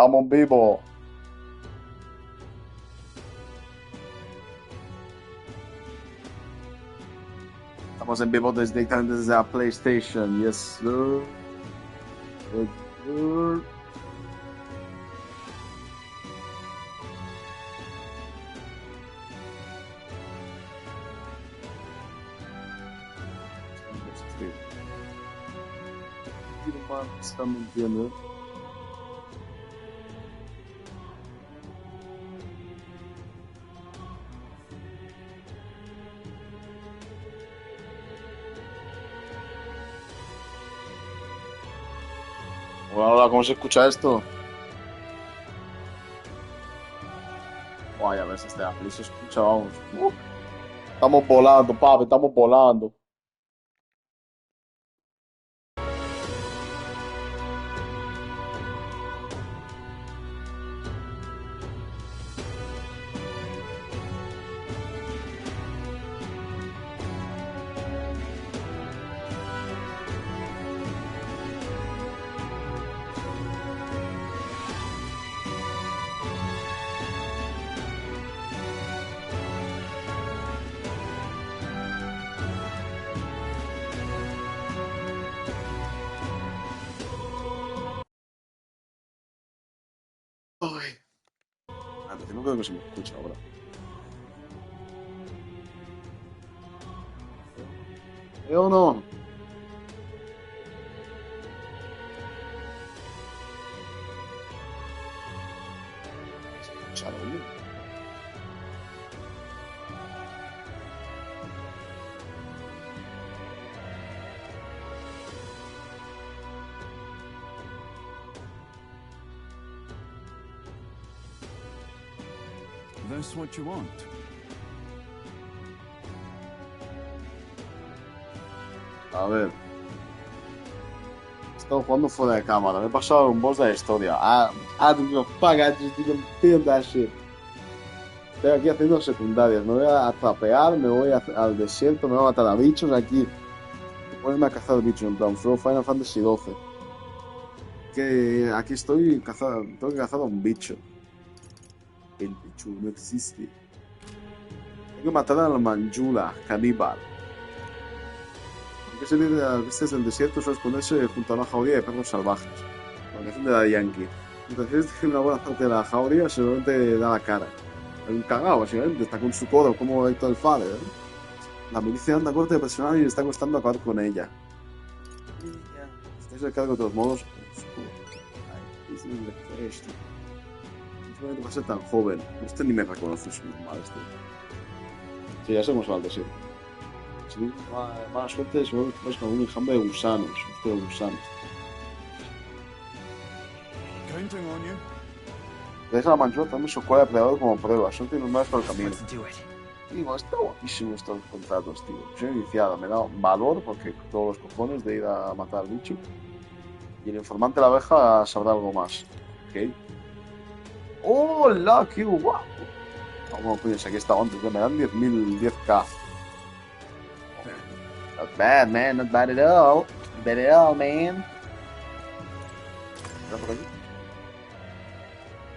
Estamos vivos. Estamos en vivo desde la PlayStation. Yes, sir. Yes, sir. Está mintiendo. Hola, ¿cómo se escucha esto? Vaya, a ver si este Apple se escucha, vamos. Estamos volando, papi, estamos volando. Ay, que no creo que se me escucha ahora. ¿O no? Escuchar, oye. That's what you want. A ver. He estado jugando fuera de cámara. Me he pasado un boss de la historia. I don't give a fuck. I just didn't feel that shit. Estoy aquí haciendo secundarias. Me voy a trapear, me voy al desierto, me voy a matar a bichos aquí. Ponerme a cazar bichos en plan Flow Final Fantasy XII. Que aquí estoy cazando, tengo que cazar a un bicho. El bicho no existe. Tengo que matar a la manjula, caníbal. Aunque salir de las vistas del desierto suele esconderse junto a una jauría de perros salvajes. La canción de la Yankee. Entonces, una buena parte de la jauría seguramente da la cara. Hay un cagao, básicamente, está con su codo como Héctor el Father. La milicia anda corta de personal y le está costando acabar con ella. Estáis al cargo de todos modos. Ay, es un refresh, tío. No va a ser tan joven. Este ni me reconoce, es normal este. Sí, ya somos al desierto. Si tenéis mala suerte, seguro que vais con un enjambre de gusanos. Usted de gusanos. Counting on you. Deja la manchura también su escuela de predador como prueba. Son normales por el camino. Let's do it. Digo, está guapísimo estos contratos, tío. Misión iniciada, me da valor porque todos los cojones de ir a matar al bicho. Y el informante de la abeja sabrá algo más. Ok. ¡Hola! ¡Qué guapo! Vamos, coño, aquí está antes. Me dan 10.000, 10k. Not bad, man. Not bad at all. Not bad at all, man. ¿Está por aquí?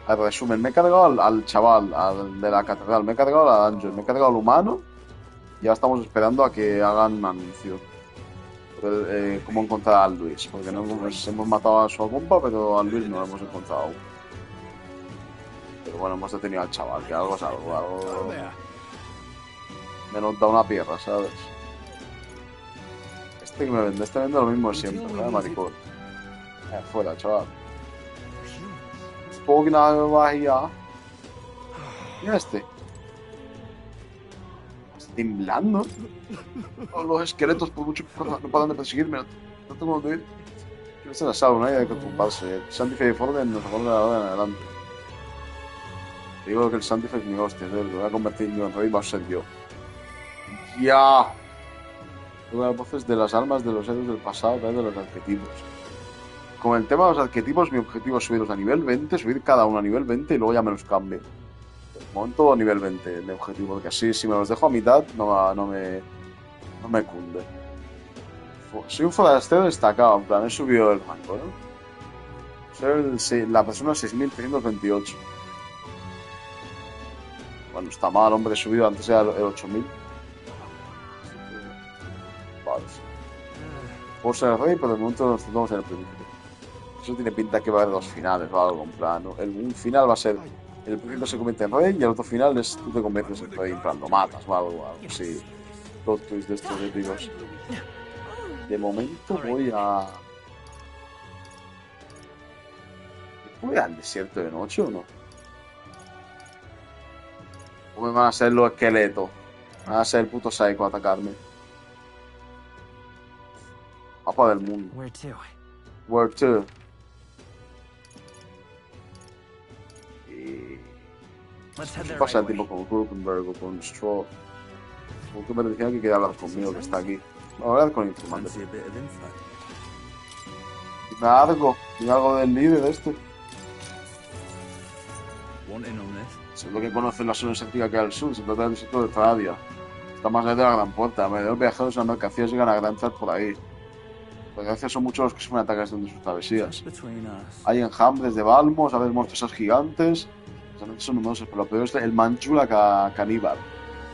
A ver, resumen, me he cargado al chaval, al de la catedral, me he cargado al dungeon, me he cargado al humano. Y ahora estamos esperando a que hagan un anuncio. Cómo encontrar a Luis, porque no hemos matado a su compa, pero a Luis no lo hemos encontrado. Pero bueno, hemos detenido al chaval, que algo es algo, algo... Me he notado una pierna, ¿sabes? Este que me vende lo mismo de siempre, ¿verdad, maricón? Fuera, chaval. Supongo que nada me va a ir a... Mira este. Está temblando. Los esqueletos, por mucho que no paran de perseguirme, no tengo dónde ir. Quiero estar a salvo, nadie hay que ocuparse. Santify y Forden nos acuerdan de ahora en adelante. Te digo que el Santify es mi hostia, ¿sabes? Lo voy a convertir en rey, va a ser yo. ¡Ya! Todas las voces de las almas de los héroes del pasado a través de los arquetipos. Con el tema de los arquetipos, mi objetivo es subirlos a nivel 20, subir cada uno a nivel 20 y luego ya me los cambie. De momento a nivel 20 mi objetivo, porque así si me los dejo a mitad no me cunde. Soy un forastero destacado, en plan, he subido el rango, ¿no? La persona 6328. Bueno, está mal, hombre, he subido. Antes era el 8000. Vale, sí. Puedo ser el rey, pero de momento nos centramos en el príncipe. Eso tiene pinta que va a haber dos finales o algo, en plan, ¿no? Un final va a ser el príncipe se convierte en rey y el otro final es tú te conviertes en rey, en plan, lo matas o algo así. Plot twist de estos épicos. De momento voy al desierto de noche o no. O me van a hacer los esqueletos. Van a ser el puto psycho a atacarme. Mapa del mundo. Where to? Where to? Y... Let's head ¿Qué there pasa right el tipo con Gutenberg o con Stroh? Gutenberg decía que quería hablar conmigo, que está aquí. Voy a hablar con el informante. Fancy a bit of info. Dime algo del líder este. Wanting on this? Seguro que conocen la zona exótica que hay al sur, se trata del desierto de Tradia. Está más allá de la gran puerta. A medio de los viajeros y las mercancías llegan a granjas por ahí. Por desgracia son muchos los que sufren ataques durante sus travesías. Between us. Hay enjambres de balmos, aves monstruosas gigantes. Los animales son numerosos, pero lo peor es el manchula caníbal.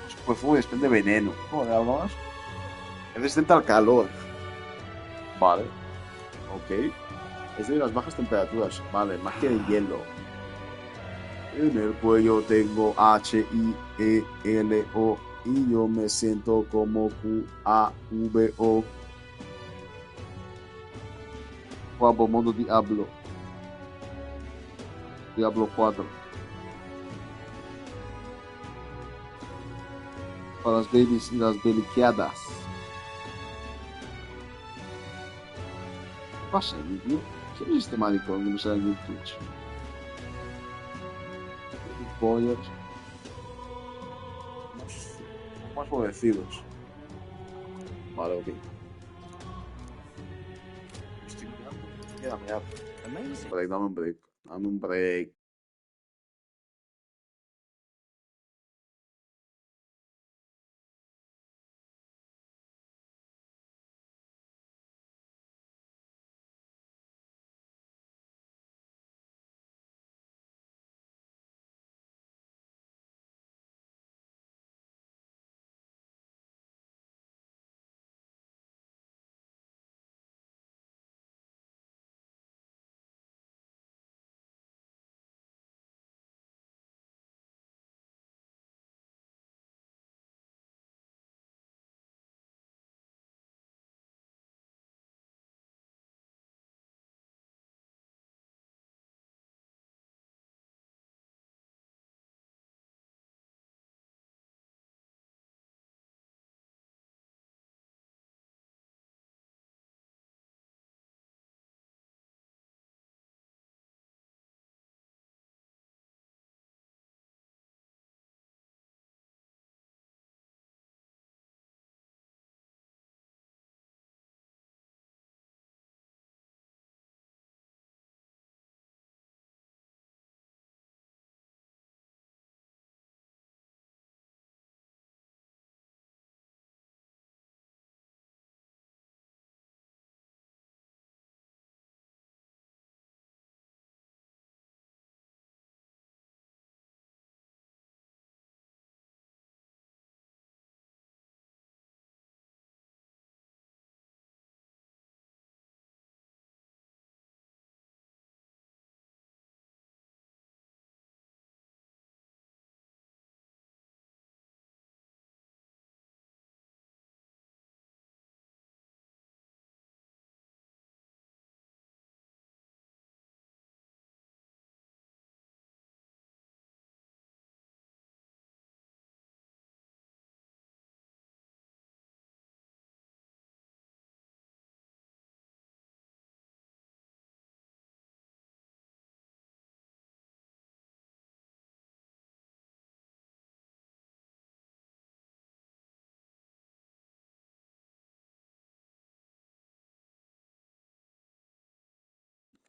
Escupe fuego y desprende veneno. Joder, ¿algo más? Es resistente al calor. Vale. Ok. Es de las bajas temperaturas. Vale, magia de hielo. En el cuello tengo H-I-E-L-O y yo me siento como Q-A-V-O. Guapo, modo Diablo. Diablo 4. Para las babies y las delicadas. ¿Qué pasa, tío? ¿Qué es este maricón que no sale en Twitch? Pollos. Más favorecidos. Vale, ok. Estoy mirando. Quédame, Amazing. dame un break. Dame un break.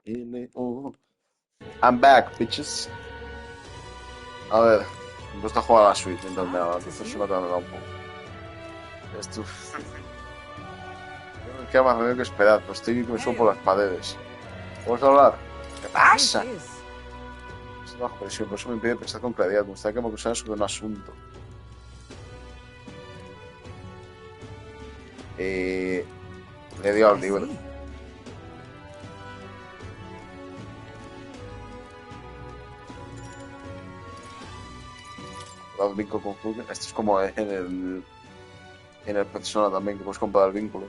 L-O. I'm back, bitches. A ver, me he puesto a jugar a la Switch mientras me hago. Esto suena tan un poco. Esto. No me queda más remedio que esperar, pero estoy que me subo por las paredes. ¿Puedes hablar? ¿Qué pasa? Truth is, Estoy bajo presión, por eso me impide pensar con claridad. Me gustaría que me acusaran sobre un asunto. Le dio al I libro. see. El vínculo con Hulk. Esto es como en el Persona también, que puedes comprar el vínculo.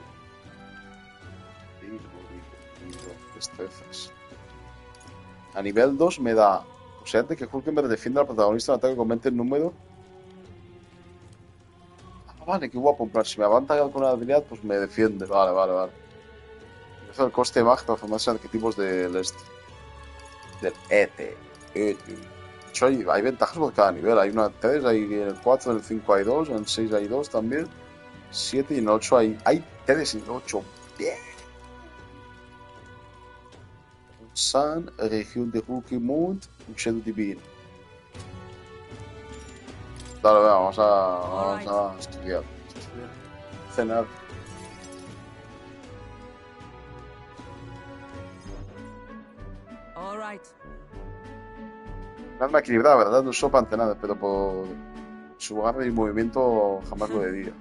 Destrezas. A nivel 2 me da. O sea, de que Hulkenberg defienda al protagonista en ataque con 20 en número. Ah, vale, qué guapo. En plan, si me aguanta con una habilidad, pues me defiende. Vale, vale, vale. Empezó el coste de magia transformarse en arquetipos del del ET. De hecho, hay ventajas por cada nivel. Hay una 3, hay en el 4, en el 5 hay 2, en el 6 hay 2 también. 7 y en el 8 hay 3 y en el 8. Bien. Sun, región de Hulk Moon, un Shadow Divino. Dale, venga, vamos a estudiar. Cenar. All right. Un arma equilibrada, ¿verdad? No uso ante nada, pero por su garra y movimiento jamás lo diría.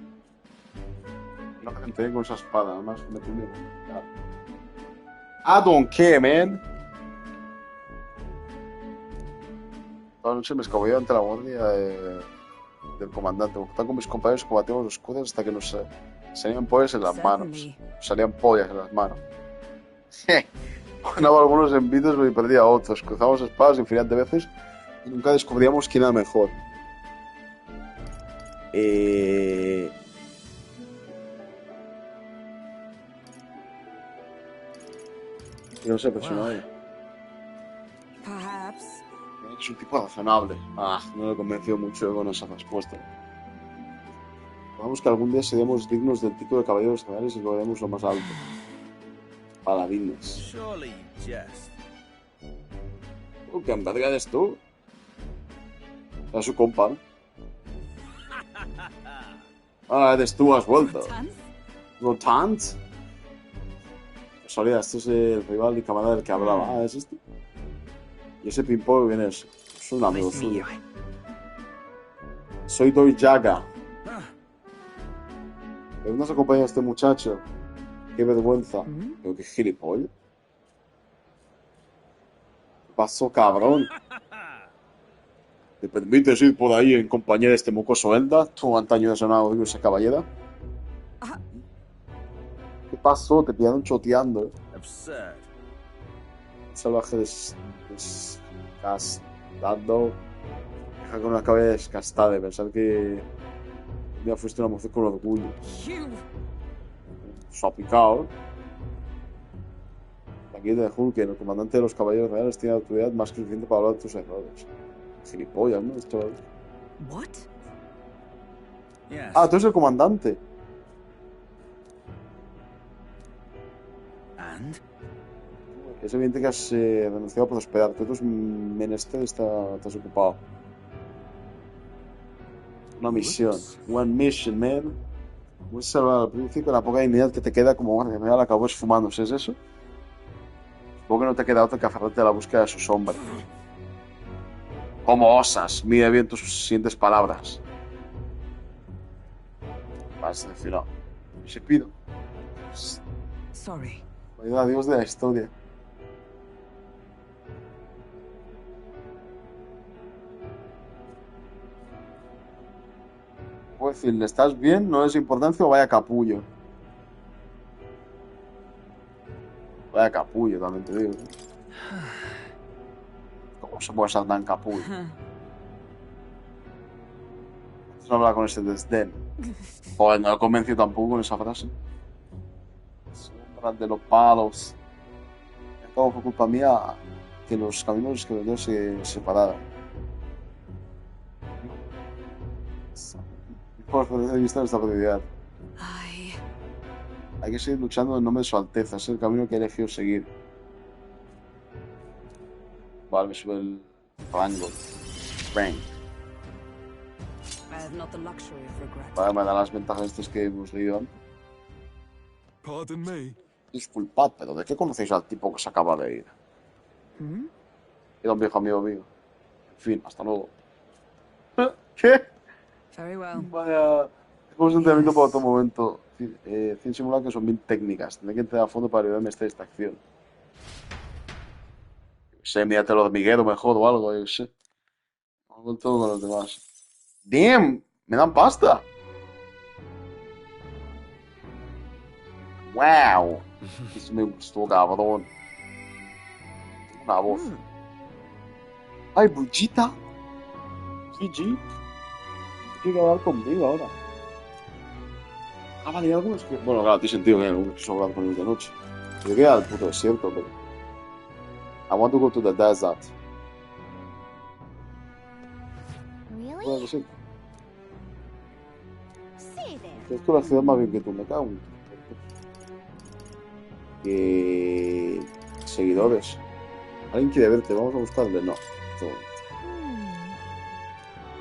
No me senté con esa espada, nada más me tengo. I don't care, man. Toda la noche me escabullía ante la guardia del comandante. Junto con mis compañeros combatimos los escudos hasta que nos salían pollas en las manos. Certainly. Salían pollas en las manos. Ganaba algunos envidios y perdía a otros. Cruzábamos espadas infinidad de veces y nunca descubríamos quién era mejor. No sé, personaje. Perhaps. Es un tipo razonable. No le convenció mucho con esa respuesta. Vamos que algún día seremos dignos del título de caballeros reales y lograremos lo más alto. Paladines. Surely you jest. ¿Qué enverga eres tú? Era su compa, ¿no? Eres tú, has vuelto. Tan? ¿Rotant? Casualidad, este es el rival y camarada del que hablaba. ¿Es este? ¿Y ese ping-pong quién es? Es un amigo Nice to meet suyo. you. Soy Doi Yaga. ¿De dónde has acompañado a este muchacho? Qué vergüenza. Pero qué gilipollas. ¿Qué pasó, cabrón? ¿Te permites ir por ahí en compañía de este mocoso Elda? Tú antaño de sonado esa caballera. Ah. ¿Qué pasó? Te pillaron choteando. Absurd. Salvaje desgastado. Deja con una cabeza desgastada de pensar que un día fuiste una mujer con orgullo. You. Se ha picado. La guía de Hulk, el comandante de los caballeros reales, tiene autoridad más que suficiente para hablar de tus errores. Gilipollas, ¿no? Esto... What? Yes. Tú eres el comandante. And? Es evidente que has renunciado a prosperar. Que otros menesteres estás ocupado. Una misión. One mission, man. Puedes salvar al príncipe la poca dignidad que te queda como guardia real acabó esfumándose. ¿Es eso? Supongo que no te queda otra que aferrarte a la búsqueda de su sombra. ¿Cómo osas? Mide bien tus siguientes palabras. Vas a decir, no. Se pido. Sorry. Ayuda a Dios de la historia. Puedo decirle, ¿estás bien? ¿No es importancia o vaya capullo? Vaya capullo, también te digo. ¿Cómo se puede ser tan capullo? No habla con ese desdén. Joder, no lo he convencido tampoco con esa frase. Sombras de los palos. Todo fue culpa mía que los caminos que los se separaran. Por perder de vista esta prioridad. I. Hay que seguir luchando en nombre de su alteza. Es el camino que he elegido seguir. Vale, me sube el rango. Rank. I have not the luxury of regret. Vale, me da las ventajas estas que hemos leído antes. Pardon me. Disculpad, pero ¿de qué conocéis al tipo que se acaba de ir? Hmm? Era un viejo amigo mío. En fin, hasta luego. ¿Qué? Very well. Vaya. Tenemos un entrenamiento para otro Yes. momento. 100 simulacros son 1000 técnicas. Tendré que entrar a fondo para ayudarme a esta distracción. Yo qué sé, mírate los hormiguero mejor o algo, yo qué sé. Hago todo con los demás. ¡Damn! ¡Me dan pasta! ¡Wow! Eso me gustó, cabrón. Tengo una voz. Hmm. ¡Ay, Buchita! GG. Quiere hablar conmigo ahora. Ah, vale, hay algunos que... Bueno, claro, tiene sentido que hay algunos que son hablar con él de noche. Llegué al puto desierto, pero... I want to go to the desert. Bueno, Really? desierto. Say there. Esto es la ciudad más bien que tú, me cago en... Seguidores. Alguien quiere verte, vamos a buscarle. No.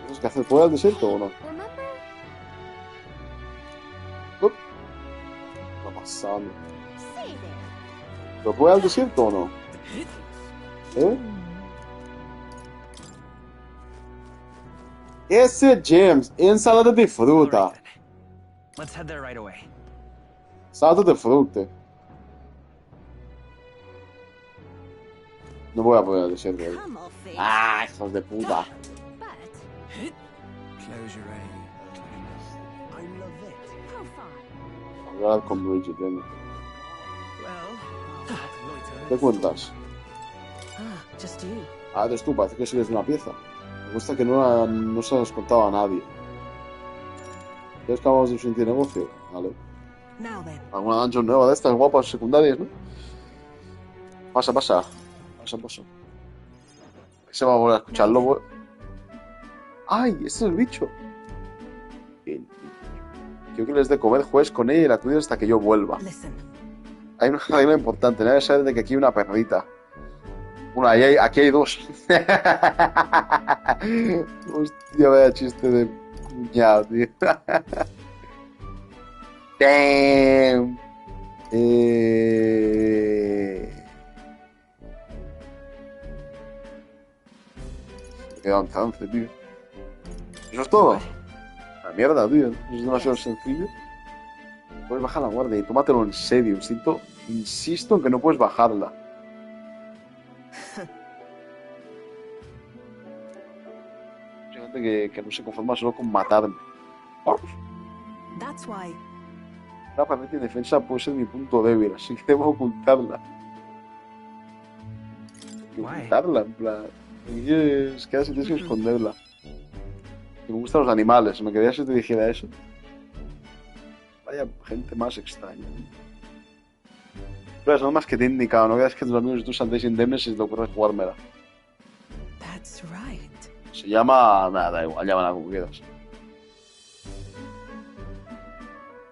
¿Tienes que hacer fuera del desierto o no? Remember? Up. ¿Qué está pasando? Say there. ¿Pero fuera del desierto o no? ¿Eh? Ese James, ensalada de fruta. All right, then. Let's head there right away. Ensalada de fruta. No voy a poder al desierto hoy. Come off it. Ah, hijos de puta. But Close your eyes. I love it. profile. Hablar con Bridget, venga. Well, ¿Qué cuentas? Ah, just you. Ah, eres tú, parece que sigues una pieza. Me gusta que no se las contaba a nadie. ¿Quieres que hagamos de un siguiente negocio? Vale. Now then. Alguna dungeon nueva de estas guapas secundarias, ¿no? Pasa, pasa. Pasa, pasa. Se va a volver a escuchar el lobo. ¡Ay! Ese es el bicho. Bien. Quiero que les dé comer, juegues con ella y la cuides hasta que yo vuelva. Listen. Hay una regla importante. Nadie sabe de que aquí hay una perrita. Bueno, aquí hay dos. Hostia, vaya chiste de cuñado, tío. Damn. Me queda un trance, tío. Eso es todo. La mierda, tío. Eso es demasiado sencillo. Puedes bajar la guardia y tómatelo en serio. Insisto en que no puedes bajarla. Hay gente que no se conforma solo con matarme. That's why. Una pared en defensa puede ser mi punto débil, así que debo ocultarla. Ocultarla, en plan. Es que tienes que esconderla. Que me gustan los animales, me quedaría si te dijera eso. Vaya gente más extraña. Pero es normas que te he indicado, no creas que tus amigos y tú saldréis indemnes si te ocurre jugármela. That's right. Se llama... Nada, da igual, llámala como quieras.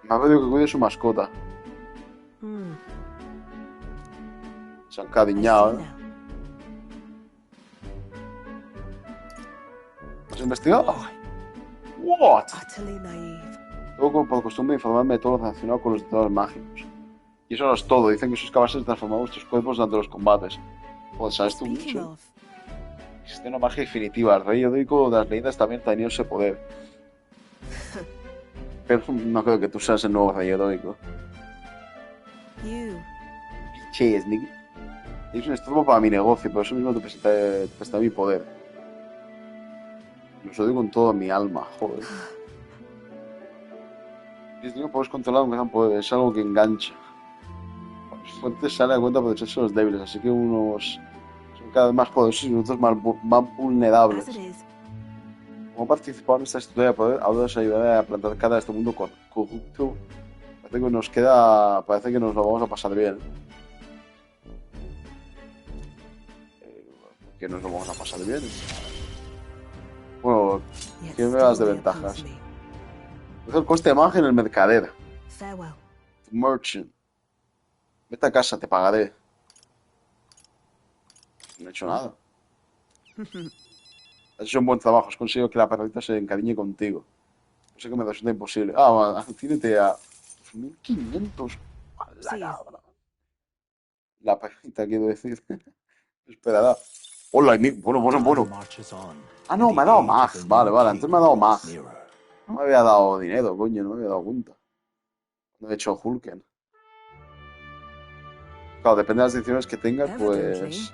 Me ha pedido que cuide su mascota. Hmm. Se han I cariñado, see ¿eh? now. ¿Has investigado? What? Utterly naive. Tengo por costumbre informarme de todo lo relacionado con los detonadores mágicos. Y eso no es todo, dicen que sois capaces de transformar vuestros cuerpos durante los combates. Joder, ¿sabes tú Speaking mucho? of, Existe una magia definitiva, el rey Eudrico de las leyendas también ha tenido ese poder. Pero no creo que tú seas el nuevo rey Eudrico. you. Piches, Nick. Es un estorbo para mi negocio, por eso mismo te presté mi poder. Lo odio con toda mi alma, joder. Y no puedes controlar un gran poder, es algo que engancha. Los fuertes sale a cuenta aprovecharse de los débiles, así que unos son cada vez más poderosos y otros más vulnerables. As it is. Como participado en esta historia de poder, ahora os ayudaré a plantar cara a este mundo corrupto. Parece que nos lo vamos a pasar bien. Que nos lo vamos a pasar bien. Bueno, Yet ¿qué me das de still ventajas? oppose me. Es el coste de magia en el mercader. Farewell. Merchant. Vete a casa, te pagaré. No he hecho nada. Has hecho un buen trabajo, has conseguido que la perrita se encariñe contigo. No sé que me resulta imposible. Ah, tírate a 2500. A la Sí. cabra. La perrita, quiero decir. Esperará. Hola, bueno, bueno, bueno. Marches on. Ah, no, me ha dado mag. Vale, vale, antes me ha dado mag. No me había dado dinero, coño, no me había dado cuenta. No he hecho Hulken. Claro, depende de las decisiones que tengas, Evidently. pues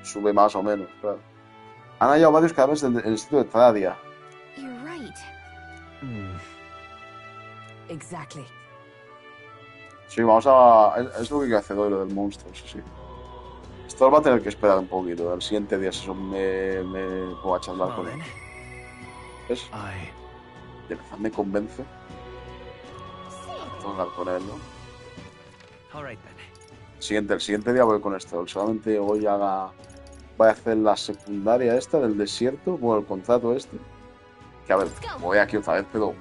sube más o menos, claro. Han hallado varios cadáveres en el sitio de Tradia. You're right. Exactly. Sí, vamos a... Es lo que hace hoy, lo del monstruo, sí, sí. Esto va a tener que esperar un poquito. Al siguiente día, si eso me pongo a charlar con él. ¿Ves? De verdad me convence. Tengo que hablar con él, ¿no? All right then. El siguiente día voy con esto. Solamente voy a hacer la secundaria esta del desierto, bueno, el contrato este. Que a ver, voy aquí otra vez, pero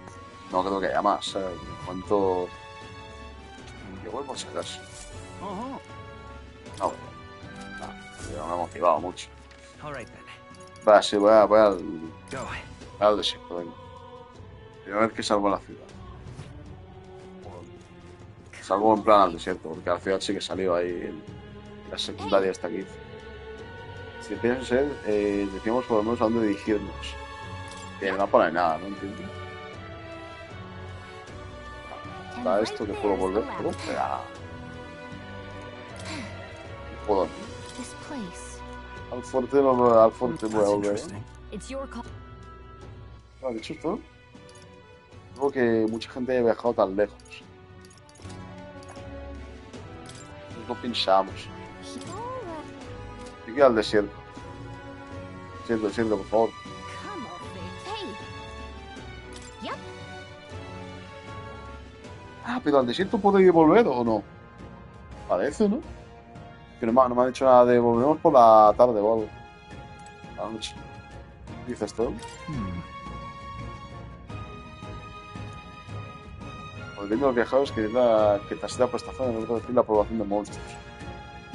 no creo que haya más. ¿Sabes? En cuanto... Yo voy por si acaso. No, yo me he motivado mucho. All right then. Va, sí, voy Go. al desierto, venga. Primera vez que salgo a la ciudad. Salgo en plan al desierto, porque a la ciudad sí que salió ahí en la secundaria esta aquí. Si empieza a ser, decíamos por lo menos a dónde dirigirnos. Y en el mapa no hay nada, ¿no? Entiendo. Para esto que puedo volver, ¿puedo? Espera. Puedo. This place. Al fuerte voy a That's volver. interesting. It's your call. ¿Lo has dicho esto? Creo que mucha gente haya viajado tan lejos. No pensamos. Hay que ir al desierto. Desierto, por favor. Come on, hey. Yep. Ah, pero al desierto puedo ir y volver o no. Parece, ¿no? Que no me han dicho nada de volvemos por la tarde o algo. A la noche. ¿Dices tú? Volviendo a los viajeros que transita por esta zona, no puedo decir la población de monstruos.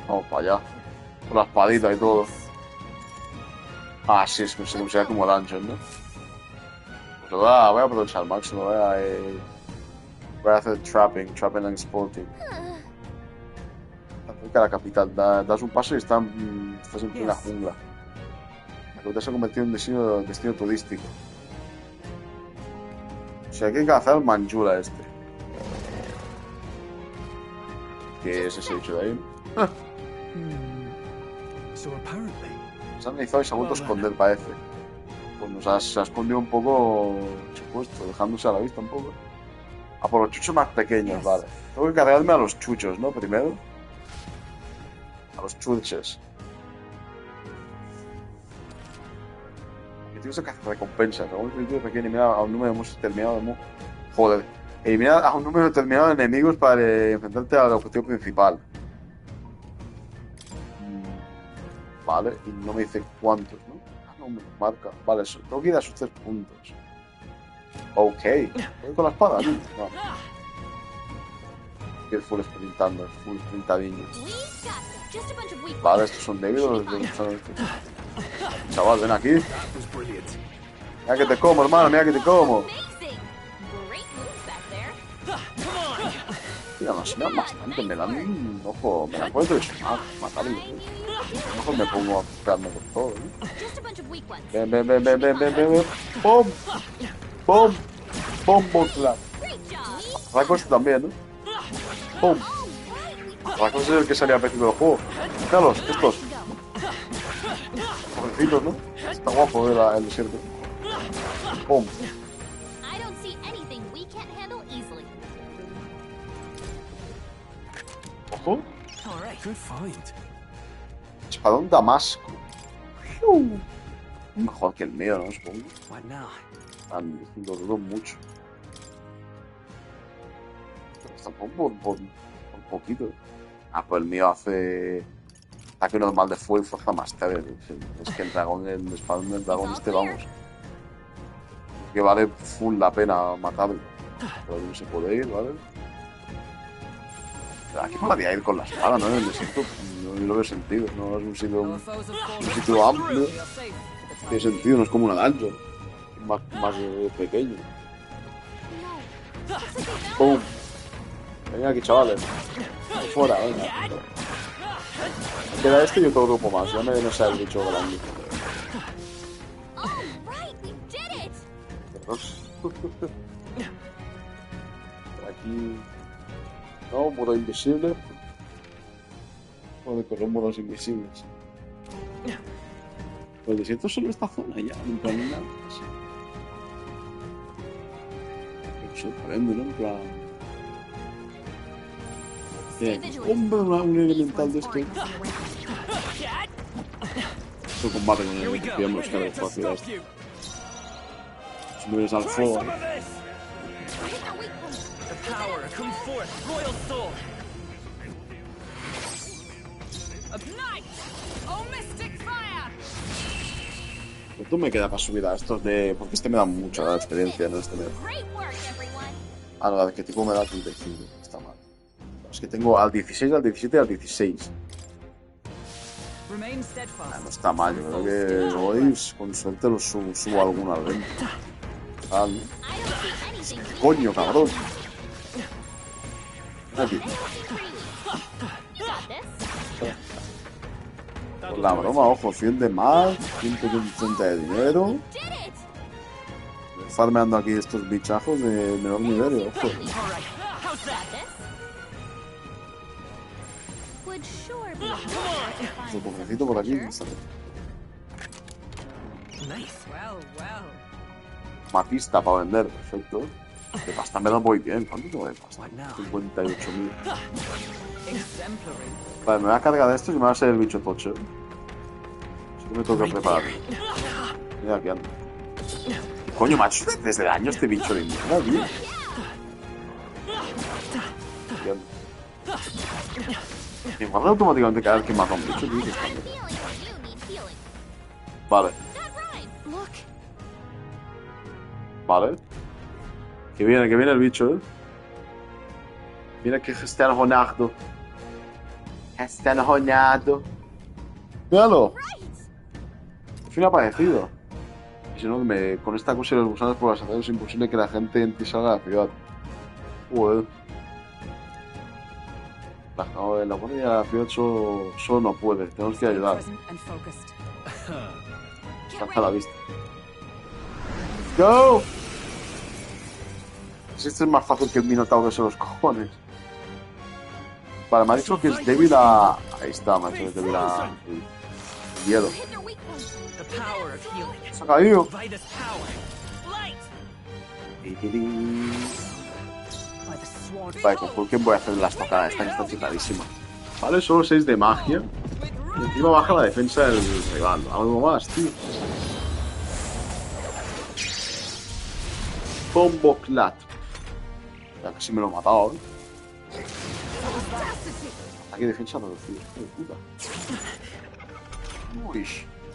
Vamos para allá. Con la espadita y todo. Ah, sí, es que se considera como dungeon, ¿no? Pues voy a aprovechar al máximo, voy a hacer trapping and exporting. Cerca de la capital, das un paso y estás en plena jungla. La capital se ha convertido en destino turístico. O sea, hay que cazar al Manjula este. ¿Qué es ese bicho de ahí? So apparently. Se ha analizado y se ha vuelto a esconder, parece. Pues se ha escondido un poco, supuesto, dejándose a la vista un poco. A por los chuchos más pequeños, vale. Tengo que cargarme a los chuchos, ¿no? Primero. A los chuches. Objetivos de recompensa. Según el objetivo requiere eliminar a un número determinado de... Joder. Eliminar a un número determinado de enemigos para enfrentarte al objetivo principal. Vale, y no me dice cuántos, ¿no? Ah, no, me marca. Vale, tengo que ir a sus 3 puntos. Ok. ¿Voy con la espada? No. Que full sprintando, full sprintadillo. Just a bunch of weak Vale, estos son débiles. Chaval, ven aquí. Mira que te como, hermano, mira que te como. amazing. Great moves back there. Mira, me dan bastante, me dan un ojo, me dan puedo traicionar, matarlo. A lo mejor me pongo a pegarme con todo, ¿eh? Just a bunch of weak ones. Ven. ¡Pum! ¡Pum! ¡Pum! ¡Botla! Great job. Raco este también, ¿no? ¡Pum! Raco es el que salía al principio del juego. Míralos, estos. Jovencitos, ¿no? Está guapo el desierto. ¡Pum! I don't see anything we can't handle easily. Ojo. All right. Good find. Espadón Damasco. Mejor que el mío, ¿no? Supongo. What now? Lo dudo mucho. Tampoco por poquito. Ah, pues el mío hace ataque normal de fuego y fuerza más tarde. Es que el espadón del dragón este, vamos. Que vale full la pena matarlo. Pero no se puede ir, ¿vale? Aquí podría ir con la espada, ¿no? En el desierto no lo veo sentido. No es un sitio amplio. Tiene sentido, no es como una dungeon. Más pequeño. ¡Pum! Venga aquí, chavales. Fuera, venga. queda este y otro grupo más. Ya me sale el bicho grande. All right, we did it. Por aquí. No, muro invisible. Joder, con muros invisibles. Pues el desierto solo esta zona ya, en plan nada más. Me sorprende, ¿no? En plan. Hombre, un elemental de esto. Esto combate con el que pillamos que es fácil esto. Si me ves al fuego. Esto me queda para subir a estos de. Porque este me da mucha experiencia, ¿no? Este me da. Great work, everyone. Ah, no, ¿de qué tipo me da 35? Está mal. Es que tengo al 16, al 17 y al 16. Remain steadfast. Ah, no está mal, yo creo que hoy con suerte lo subo alguna vez. Ah, ¿no? I don't see anything we Coño, cabrón. Aquí. You got this. Con la broma, ojo, 100 de más, 130 de dinero. Did it. Farmeando aquí estos bichajos de menor nivel, ojo. All right. How's that? This would sure be a hard Su cofrecito por aquí. Nice. Well, well. Matista para vender, perfecto. De pasta me da muy bien. ¿Cuánto tengo de pasta? 58.000. Exemplary. Vale, me voy a cargar de estos y me va a ser el bicho tocho. Así que me tengo que preparar. Mira aquí ando. Coño, macho, desde años este bicho de mierda, tío. Aquí ando. Me guarda automáticamente cada vez que mata a un bicho, tío. I'm feeling what you need feeling. Vale, That rhyme. Look. vale. Que viene el bicho, ¿eh? Mira que gestionado. Gestionado. Míralo. Right. Al fin ha aparecido. Y si no, con esta cosa y los gusanos por las hacer es imposible que la gente en ti salga a la ciudad. Joder. La buena y la ciudad solo no puede. Tenemos que ayudar. Present and focused. Alcanza la vista. ¡Go! Si este es más fácil que el minotauro de los cojones. Vale, me ha dicho que es débil a... Ahí está, me ha dicho que es débil a... el hielo. Hit their weak point. The power of healing. Se ha caído. Vitus power. Light. By the sword. Vale, con quién voy a hacer la estocada. Esta que está chetadísima. Vale, solo 6 de magia. Y encima baja la defensa del rival. Algo más, tío. Bombo clat. Ya casi me lo he matado, ¿eh? Aquí defensa reducida. ¡Hijo de puta! Uy.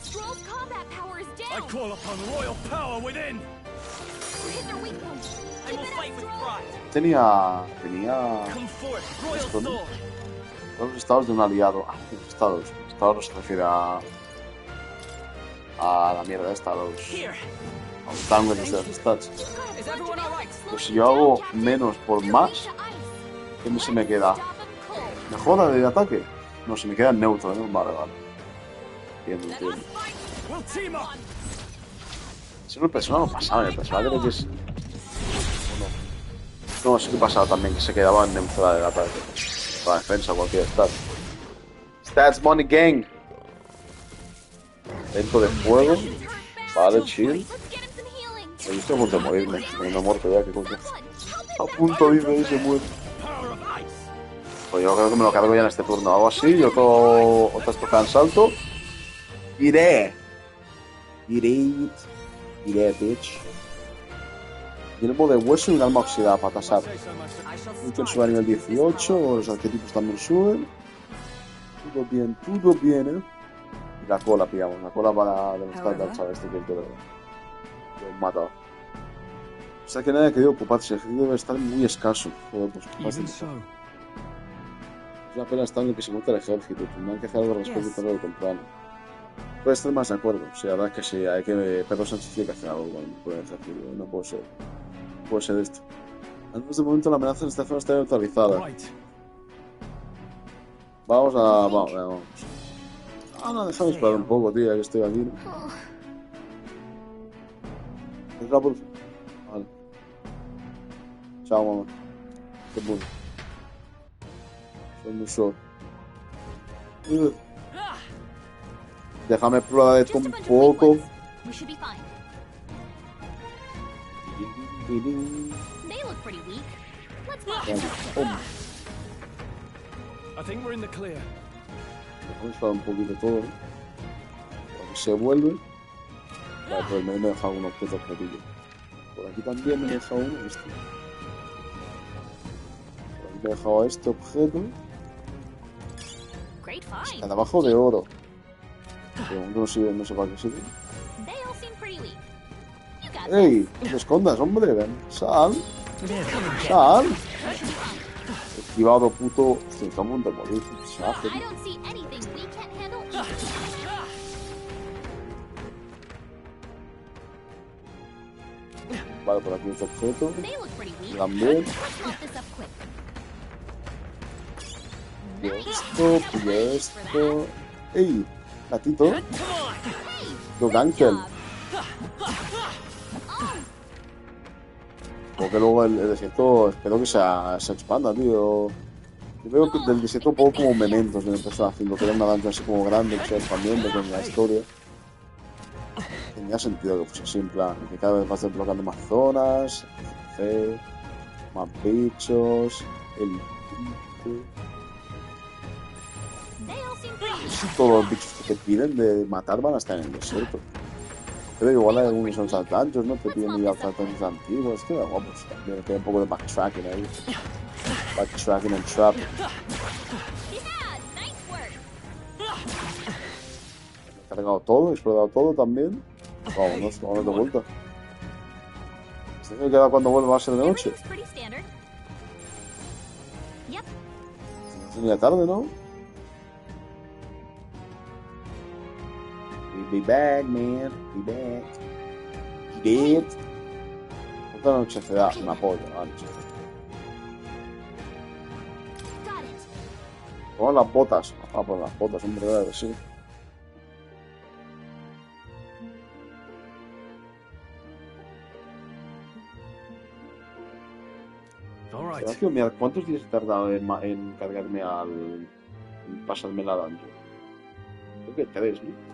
Scroll's combat power is I down. call upon royal power within. Hit their weak point. I Keep will it fight up with strong. pride. Tenía Come forth, royal Esto, ¿no? soul. todos los estados de un aliado. Ah, los estados. Los estados no se refiere a la mierda esta, a los Here. downgrades de las stats. Is everyone all right? Pues si yo hago menos por más, ¿qué se me queda? ¿Mejora de ataque? No, se me queda en neutro, ¿no? Vale, vale. Entiendo. We'll team up. Si no, el personaje no pasaba, el personaje creo que es... No, sí que pasaba también, que se quedaba en neutral del ataque. Para defensa, cualquier stat. Stats Money Gang. Vento de fuego. Vale, chill. Me estoy a punto de morirme. Me he muerto ya, que coño. A punto dice y se muere. Power of ice. Pues yo creo que me lo cargo ya en este turno. Hago así y otra estocada en salto. Iré, bitch. Yelmo de hueso y un alma oxidada para tasar. I shall Mucho start. sube a nivel 18, los arquetipos también suben. Todo bien, ¿eh? Y la cola, pillamos. La cola para demostrar al chaval este que lo he matado. O sea que nadie ha querido ocuparse. El ejército debe estar muy escaso. Joder, pues fácil. Es una pena estar en el que se monta el ejército. Tendrán que hacer algo al respecto tarde o temprano. Puede estar más de acuerdo. Sí, la verdad es que sí. Hay que... Pedro Sánchez tiene que hacer algo con el ejército. No puede ser. Puede ser esto. Al menos de momento la amenaza en esta zona está neutralizada. Right. Vamos. Ah, no, déjame esperar un poco, tío, que estoy aquí, ¿no? Entra por... Vale. Chao, mamá. Qué bueno. Soy muy solo. Déjame explorar esto Just a un bunch of poco. weaklings. We should be fine. They look pretty weak. Let's mark them down. I think we're in the clear. Déjame explorar un poquito todo, ¿no? Cuando se vuelve. Vale, pues me he dejado unos objetos que pillo. Por aquí también me he dejado uno. Este. Por aquí me he dejado este objeto. Great find. Escarabajo de oro. Pero no sé para qué sirve. They all seem pretty weak. You got ¡Ey! this. No te escondas, hombre, ven. Sal. Sal. Esquivado, puto. Hostia, está a punto de morir. Sal. I don't see anything we can't handle easily. Vale, por aquí este objeto. They look pretty weak. También. Let's mop this up quick. Pilla Nice. esto, pilla esto. ¡Ey! Gatito. Hey, Lo good gankel. job. Oh, Porque luego el desierto espero que se expanda, tío. Yo veo que del desierto un poco como mementos que empezó haciendo, que era una danza así como grande, que se iba expandiendo con la historia. Tenía sentido que fuese así, en plan, que cada vez vas desbloqueando más zonas, etc, más bichos, el... they all seem pretty weak. Si todos los bichos que te piden de matar van a estar en el desierto. Pero igual hay algunos que son saltanchos, ¿no? Te piden ir a saltanchos antiguos. Es que da guapo, también queda un poco de backtracking ahí. Backtracking and trap. Yeah, nice work. He cargado todo, he explorado todo también. Vámonos de vuelta. ¿Se me queda cuando vuelva a ser de noche? Everything's pretty standard. Yep. Es muy tarde, ¿no? Be back, man. Be back. Be back. Esta noche se da una polla, anochecer. Got it. Pon las botas. Ah, pues las botas, hombre, claro que sí. All right. Sergio, mira, ¿cuántos días he tardado en cargarme en pasarme la dungeon? Creo que 3, ¿no?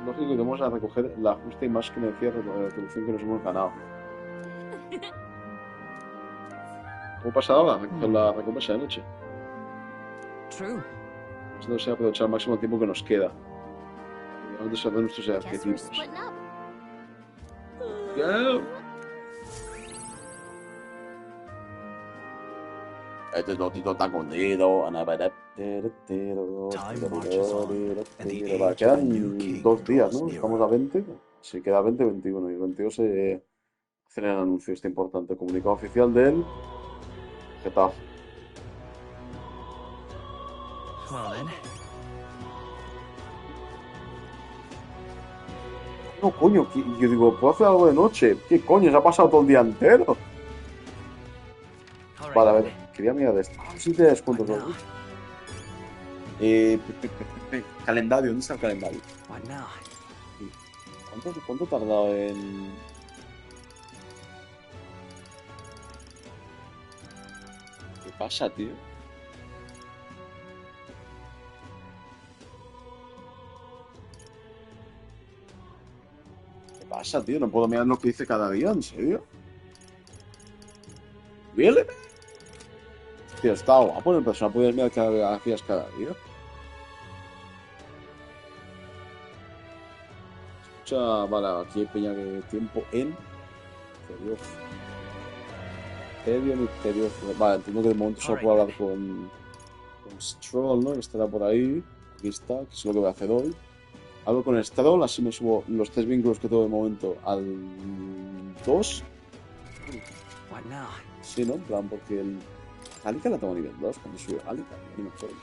No sé si iremos a recoger la justa y más que merecida retribución que nos hemos ganado. ¿Cómo pasa ahora? Recoger la recompensa de noche. True. Esto no sea aprovechar al máximo tiempo que nos queda. Vamos a resolver nuestros Guess we're objetivos. splitting up. Yeah. Este notito está escondido. Vale, quedan 2 días, ¿no? Estamos a 20. Sí, queda 20, 21. Y el 22 se hace el anuncio este importante. Comunicado oficial del Getafe. Well then. No, coño, yo digo, ¿puedo hacer algo de noche? ¿Qué coño? Se ha pasado todo el día entero. All right. Vale, a ver, quería mirar esto. Ah, sí te descuento todo. Calendario, ¿dónde está el calendario? What now? ¿Cuánto he tardado en...? ¿Qué pasa, tío? ¿Qué pasa, tío? No puedo mirar lo que hice cada día, ¿en serio? ¿Really? Tío, está guapo en el personaje. Puedes mirar qué hacías cada día. Escucha, vale, aquí hay peña de tiempo en... Misterioso. Misterio, misterioso. Vale, entiendo que de momento solo puedo hablar con Stroll, ¿no? Que estará por ahí. Aquí está, que es lo que voy a hacer hoy. Hablo con Stroll, así me subo los 3 vínculos que tengo de momento al 2. What now? Sí, ¿no? En plan, porque el... Alika la tengo a nivel 2, cuando subió Alika, ni me acuerdo.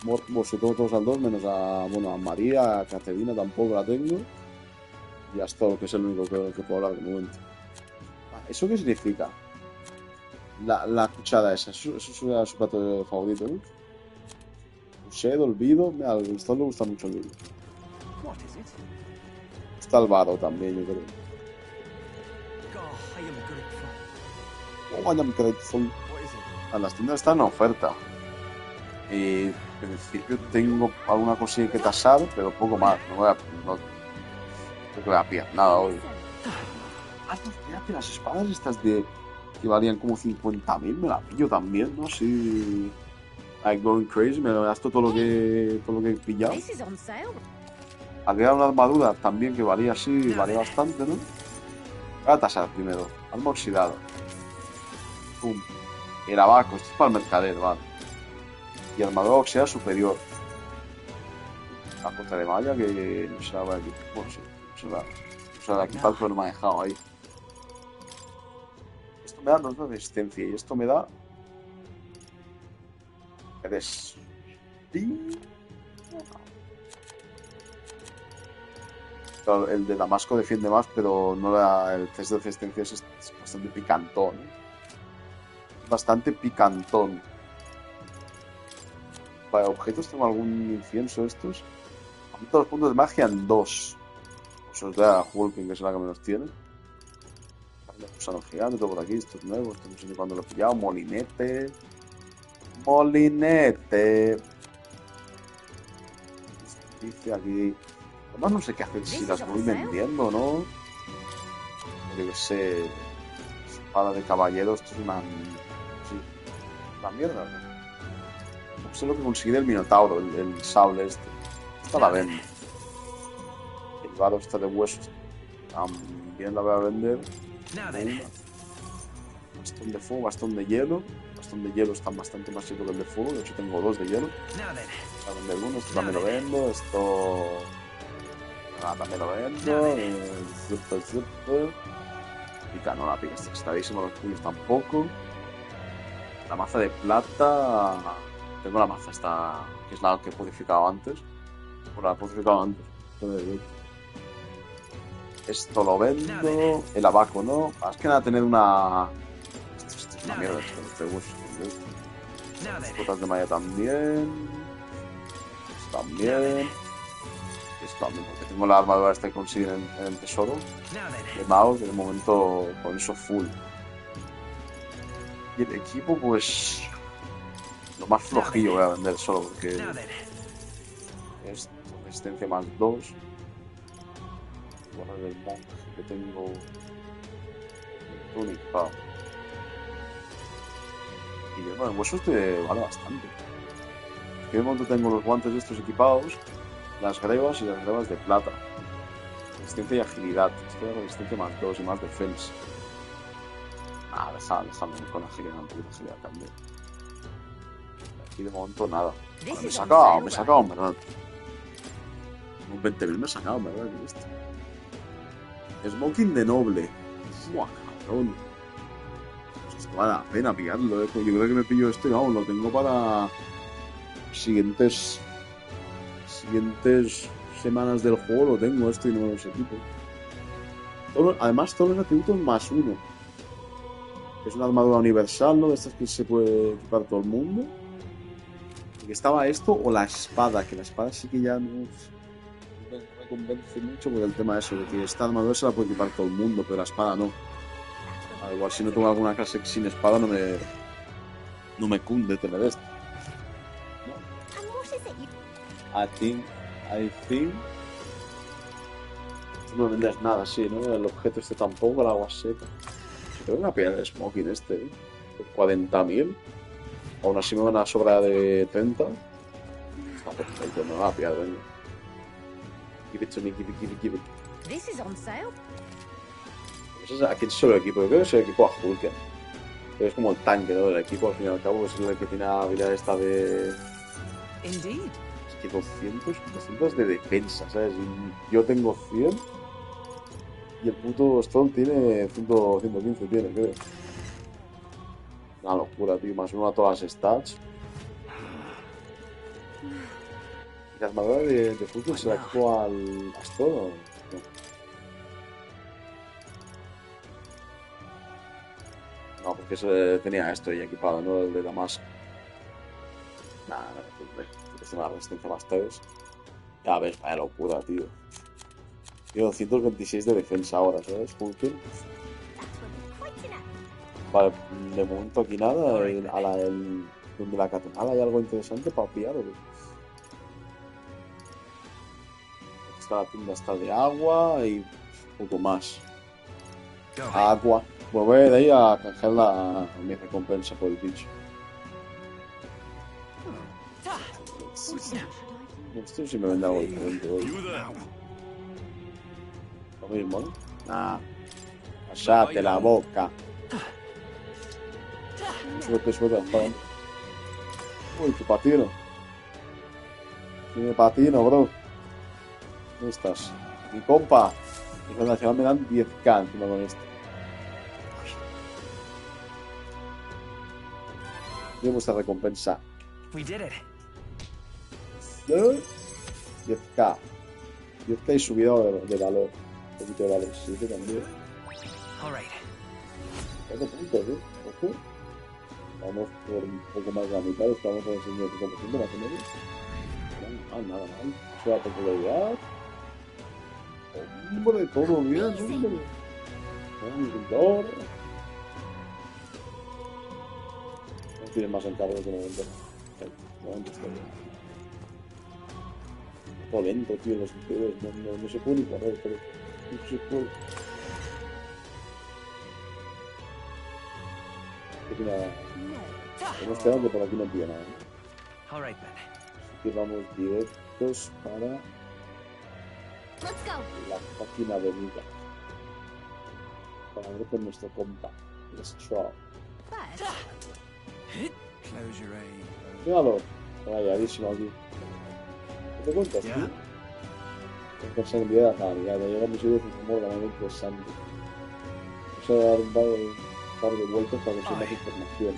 Bueno, si tengo todos al 2, menos a, bueno, a María, a Caterina tampoco la tengo. Y a Stroll, que es el único que puedo hablar de momento. ¿Eso qué significa? La cuchara esa, eso es su plato favorito, ¿no? Sed, olvido. Mira, al Stone le gusta mucho el olvido. What is it? Está el Vado también, yo creo. God, I am grateful. Oh, vaya, me quedé full. What is it? A las tiendas están en oferta. Y en principio tengo alguna cosilla que tasar, pero poco más. No voy a. No creo que voy a pillar nada hoy. Ah, no, fíjate, las espadas estas de. Que valían como 50.000, me la pillo también, ¿no? Sí. Like going crazy, me gasto todo lo que he pillado. This is on sale. Había una armadura también que valía así, valía bastante, ¿no? Voy a tasar primero. Arma oxidada. Pum. El abaco, esto es para el mercader, vale. Y armadura oxidada superior. La puta de malla que no se la va a equipar. Bueno, sí, no se la va a equipar, pero no me ha dejado ahí. Esto me da 2 de resistencia y esto me da. ¿Eres? Claro, el de Damasco defiende más, pero no el test de resistencia es bastante picantón. Bastante picantón. Para objetos tengo algún incienso estos. Aumento los puntos de magia en 2. Pues os da Hulking, que es la que menos tiene. Gusano gigante, todo por aquí, estos nuevos. No sé ni cuándo lo he pillado. Molinete. Molinete. Dice aquí. Además no sé qué hacer si las voy vendiendo, ¿no? Yo que sé. Espada de caballero, esto es una. Sí, una mierda, ¿no? No sé lo que conseguí del Minotauro, el sable este. Esta la vendo. El varo está de huesos. También la voy a vender. Una. Bastón de fuego, bastón de hielo. Bastón de hielo está bastante más chico que el de fuego. De hecho tengo 2 de hielo. Voy a vender uno, esto también lo vendo. Esto. También lo vendo. Super. Pica, no la pica, está excitadísimo. Los puños tampoco. La maza de plata. Tengo la maza esta, que es la que he purificado antes. Bueno, la he purificado antes. Esto lo vendo. El abaco, ¿no? Más que nada tener una. Esto es una mierda, este bus. Las botas de malla también. Esto también. Esto también, porque tengo la armadura esta que consigue en el tesoro. De Mao, que de momento con eso full. Y el equipo, pues. Lo más flojillo voy a vender solo porque. Es resistencia más 2. Guardar el monje que tengo. Un equipado. Y bueno, el hueso este vale bastante. Que de momento tengo los guantes estos equipados, las grebas y las grebas de plata. Resistencia y agilidad. Esto es resistencia más 2 y más defensa. Déjame con agilidad, un poquito de agilidad también. Aquí de momento nada. Vale, me he sacado, en verdad. Un 20.000 me he sacado, en verdad. Smoking de noble. Buah, cabrón. Pues esto vale la pena pillarlo, Yo creo que me pillo esto y vamos, lo tengo para siguientes semanas del juego, lo tengo esto y no me los equipo. Además, todos los atributos más 1. Es una armadura universal, ¿no? De estas que se puede equipar todo el mundo. Y que estaba esto o la espada, que la espada sí que ya no me convence mucho por el tema de eso, de que esta armadura se la puede equipar todo el mundo, pero la espada no. Igual si no tengo alguna clase sin espada no me cunde tener esto. I think no vendes nada así, ¿no? El objeto este tampoco, el agua seca. Si tengo una pillar el smoking este, por 40.000. Aún así me van a sobrar de 30. Está perfecto, no me va a pillar, venga. Give it to me, give it. This is on sale. ¿A quién se lo equipo? Yo creo que se lo equipo a Hulken. Pero es como el tanque, ¿no? Del equipo, al fin y al cabo, es el que tiene la habilidad esta de. Indeed. Es que 200 de defensa, ¿sabes? Y yo tengo 100. Y el puto Stone tiene 115, tiene, creo. Una locura, tío. Más uno a todas las stats. ¿Y la armadura de fútbol se la equipo al Stone o no? No, porque tenía esto ya equipado, ¿no? El de Damasco. Nada, hombre. Es una resistencia más 3. Ya ves, vaya locura, tío. Tío, 226 de defensa ahora, ¿sabes? Hulking. Vale, de momento aquí nada. Donde la catedral hay algo interesante para pillar, ¿o qué? Está la tienda esta de agua y poco más. Agua. Pues voy de ahí a canjear mi recompensa por el bicho. Esto sí me vende algo diferente hoy. Lo mismo, ¿no? Nah. Cállate la boca. Suerte, joder. Uy, qué patino. Tiene patino, bro. ¿Dónde estás? Mi compa. Y con nacional me dan 10k encima con esto. Tiene vuestra recompensa. We did it. 10k. 10k y subida de valor. Un poquito de valor. 7 también. All right. 4 puntos, Ojo. Vamos por un poco más de la mitad. Estamos en el 65% más o menos. Nada mal. Sube la popularidad. Hombre, todo bien, hombre. No tiene más encargos que 90. 90 está bien. Todo lento, tío, los interiores. No se puede ni correr, pero no se puede. Hemos quedado que por aquí no pilla nada. All right then. Así que vamos directos para Let's go. la página avenida. Para ver con nuestro compa, el Straw. But Close your aim. Míralo, rayadísimo aquí. ¿Qué te cuentas, tío? Con personalidad, ya llegamos a ir un humor realmente interesante. Vamos a dar un par de vueltas para conseguir más información.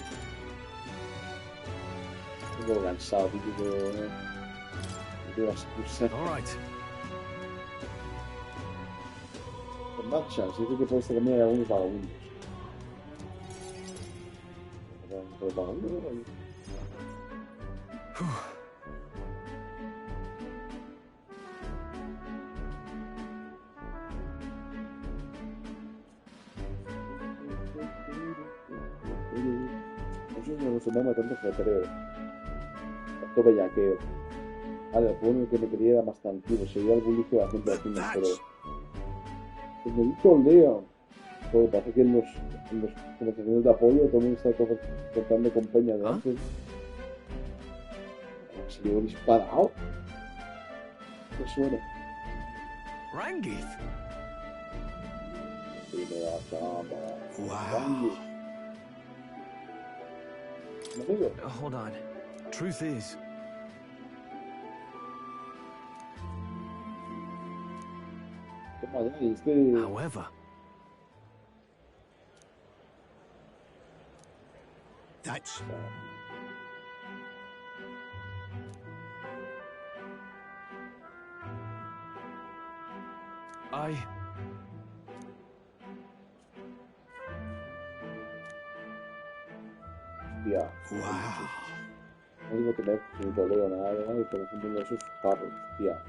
Estoy un poco cansado, típico. Típico excursión. All right. En marcha, se dice que por este camino hay algunos vagabundos. ¿Los vagabundos? Eso me emocionaba tanto ajetreo. Tanto bellaqueo. Vale, el juego en el que me quería era más tranquilo. Seguía el bullying que la gente haciendo, pero... Pues me dijo Leo. Todo pasa que en los conversaciones de apoyo todo el mundo está cortando con peña de antes. Se dio disparado. ¿Qué suena? Rangith. Primera cama. Wow. Amigo. Hold on. Truth is, Toma ya, y este... however, That's I Hostia. wow. No digo que me he Leo nada de nada, pero por ejemplo esos carros, hostia.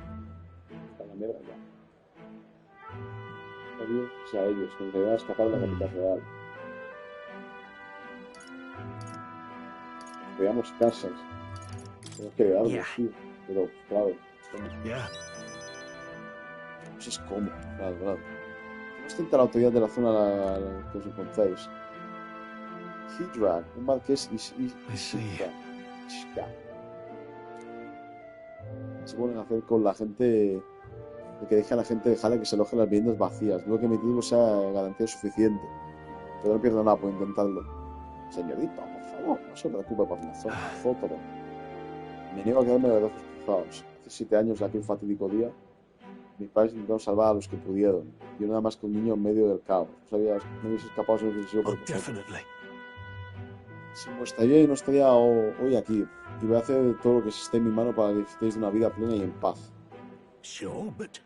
Está la mierda ya. Adiós, o sea, ellos, que se van a escapar de la capital real. Veamos casas. Tenemos que llevarlos, Yeah. tío. Pero, claro, ¿cómo? yeah. No sé cómo, claro. Hemos tentado la autoridad de la zona que os encontráis. Hydra, un marqués y I see. Shka. Se ponen a hacer con la gente de que deja a la gente dejar que se aloje en las viviendas vacías. Luego que mi título sea garantía suficiente. Pero no pierdo nada por intentarlo. Señorita, por favor, no se preocupe por nosotros. Me niego a quedarme de brazos cruzados. Hace 7 años de aquel fatídico día, mis padres intentaron salvar a los que pudieron. Yo nada más que un niño en medio del caos. No hubiese escapado si no hubiese sido Oh, por vosotros. definitely. Sin vuestra ayuda yo no estaría hoy aquí. Y voy a hacer todo lo que esté en mi mano para que disfrutéis de una vida plena y en paz. Sure, but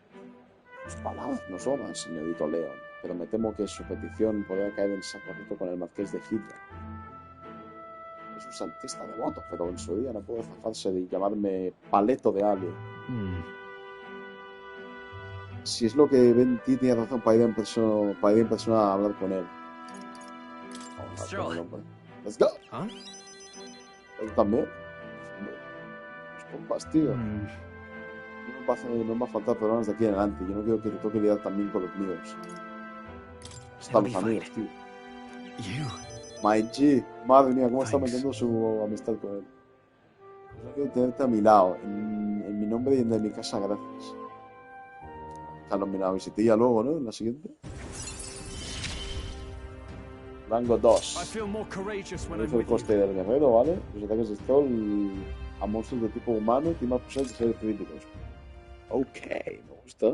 Sus palabras no sobran, señorito León, pero me temo que su petición podría caer en saco roto con el marqués de Hydra. es un saltista devoto, pero en su día no puede zafarse de llamarme paleto de alien. Si es lo que ven en ti, tienes razón para ir en persona a hablar con él. Vamos a hablar con el hombre. ¡Let's go! Huh? ¿Él también? Los compas, tío. No me va a faltar problemas de aquí en adelante. Yo no quiero que te toque lidiar también con los míos. Estamos amigos, tío. You. My G. Madre mía, cómo está metiendo su amistad con él. No quiero tenerte a mi lado, en mi nombre y en el de mi casa, gracias. Está nominado visitilla luego, ¿no? En la siguiente. Rango 2. Reduce el coste del guerrero, ¿vale? Los ataques de Stoll a monstruos de tipo humano tienen más posibilidades de ser críticos. Ok, me gusta.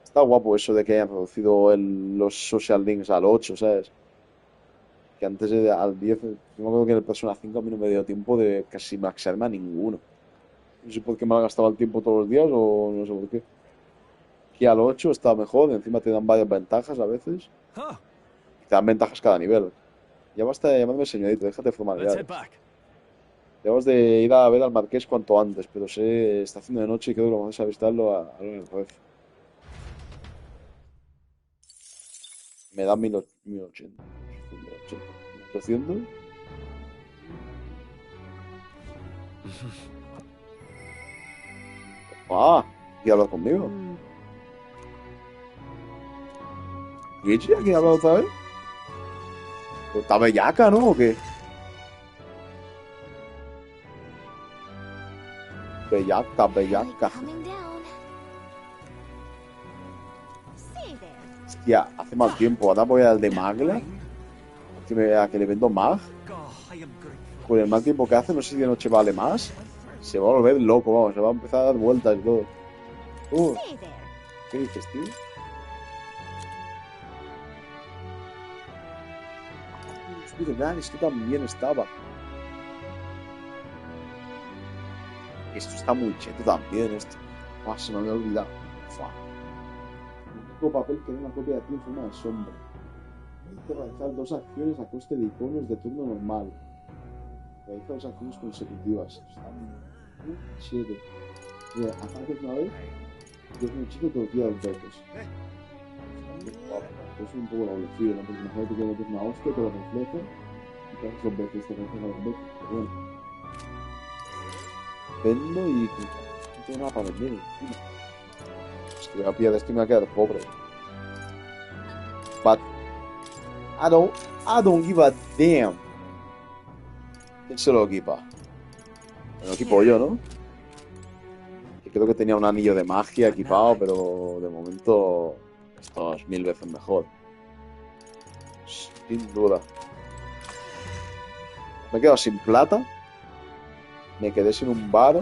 Está guapo eso de que hayan reducido los social links al 8, ¿sabes? Que antes al 10, yo me acuerdo que en el Persona 5 a mí no me dio tiempo de casi maxearme a ninguno. No sé por qué me lo gastaba el tiempo todos los días o no sé por qué. Aquí al 8 está mejor, encima te dan varias ventajas a veces. Huh. Y te dan ventajas cada nivel. Ya basta de llamarme señorito, déjate de Let's formalidades. head back. Debemos de ir a ver al marqués cuanto antes, pero está haciendo de noche y creo que lo vamos a avistarlo a el ref. Me da 1080. 1800. Ah, ¿quiere hablar conmigo? ¿Gigi? ¿Quiere hablar otra vez? Pero está bellaca, ¿no? ¿O qué? Bellaca, bellaca. Coming down. Stay there. Hostia, hace mal tiempo. Ahora voy al de Magla. A que le vendo Mag. God, I am grateful. Con el mal tiempo que hace, no sé si de noche vale más. Se va a volver loco, vamos. Se va a empezar a dar vueltas y todo. Stay there. ¿Qué dices, tío? Es verdad, esto también estaba. Esto está muy cheto también, esto. Ah, se me había olvidado. Fua. El único papel que era una copia de ti en forma de sombra. Puedes realizar 2 acciones a coste de iconos de turno normal. Realiza 2 acciones consecutivas. Esto está muy cheto. Mira, apareces una vez y es un chico que te tira 2 veces. Es un poco doble filo, ¿no? Porque imagínate que metes una hostia, te lo refleja y te haces 2 veces, te refleja 2 veces. Pero bueno. Vendo y no tengo nada para vender encima. Es que voy a pillar esto y me voy a quedar pobre. But I don't give a damn. ¿Quién se lo equipa? Me lo equipo yo, ¿no? Que creo que tenía un anillo de magia equipado, pero de momento esto es 1000 veces mejor. Sin duda. Me he quedado sin plata. Me quedé sin un varo.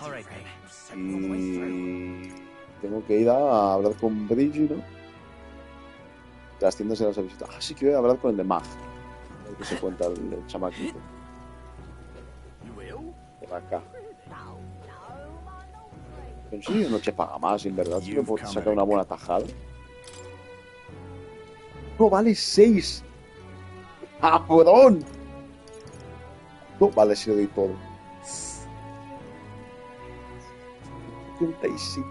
All right, then. Y tengo que ir a hablar con Bridgie, ¿no? De las tiendas se las he visitado. Ah, sí que voy a hablar con el de Mag. A ver qué se cuenta el chamaquito. De acá. Pero sí, noche paga más, en verdad. Si me puedo sacar una buena tajada. No, vale 6. ¡Cabrón! No, vale, si lo doy todo. 36.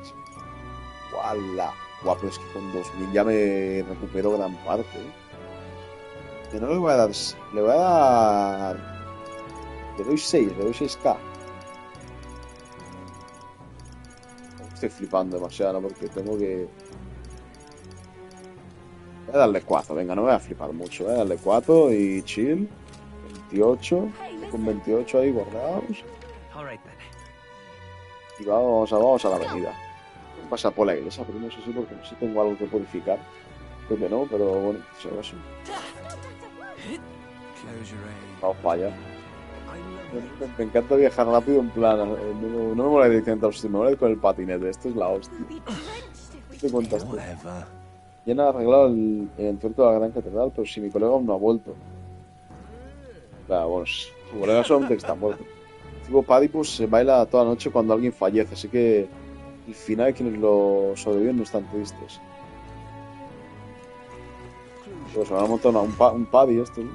¡Wala! Guau, pero es que con 2000 ya me recupero gran parte. Que no le voy a dar. Le voy a dar. Le doy 6, le doy 6k. Estoy flipando demasiado, ¿no? Porque tengo que. Voy a darle 4, venga, no voy a flipar mucho. Voy a darle 4 y chill. 28. Con 28 ahí guardados. All right, then. Y vamos a la avenida. Pasa por la iglesia, pero no sé si porque no sé si tengo algo que purificar. Creo que no, pero bueno, si acaso. Close your eyes. Vamos para allá. I love Me encanta viajar rápido en plan. No me mola directamente al me mola ir con el patinete. Esto es la hostia. ¿Qué te cuentas tú? Whatever. Ya no ha arreglado el entuerto de la gran catedral, pero si mi colega aún no ha vuelto. Claro, bueno, su colega solamente que está muerto. Tipo Paddy pues se baila toda la noche cuando alguien fallece, así que el final de quienes lo sobreviven no están tristes. Pues se van a montar un paddy esto, ¿no?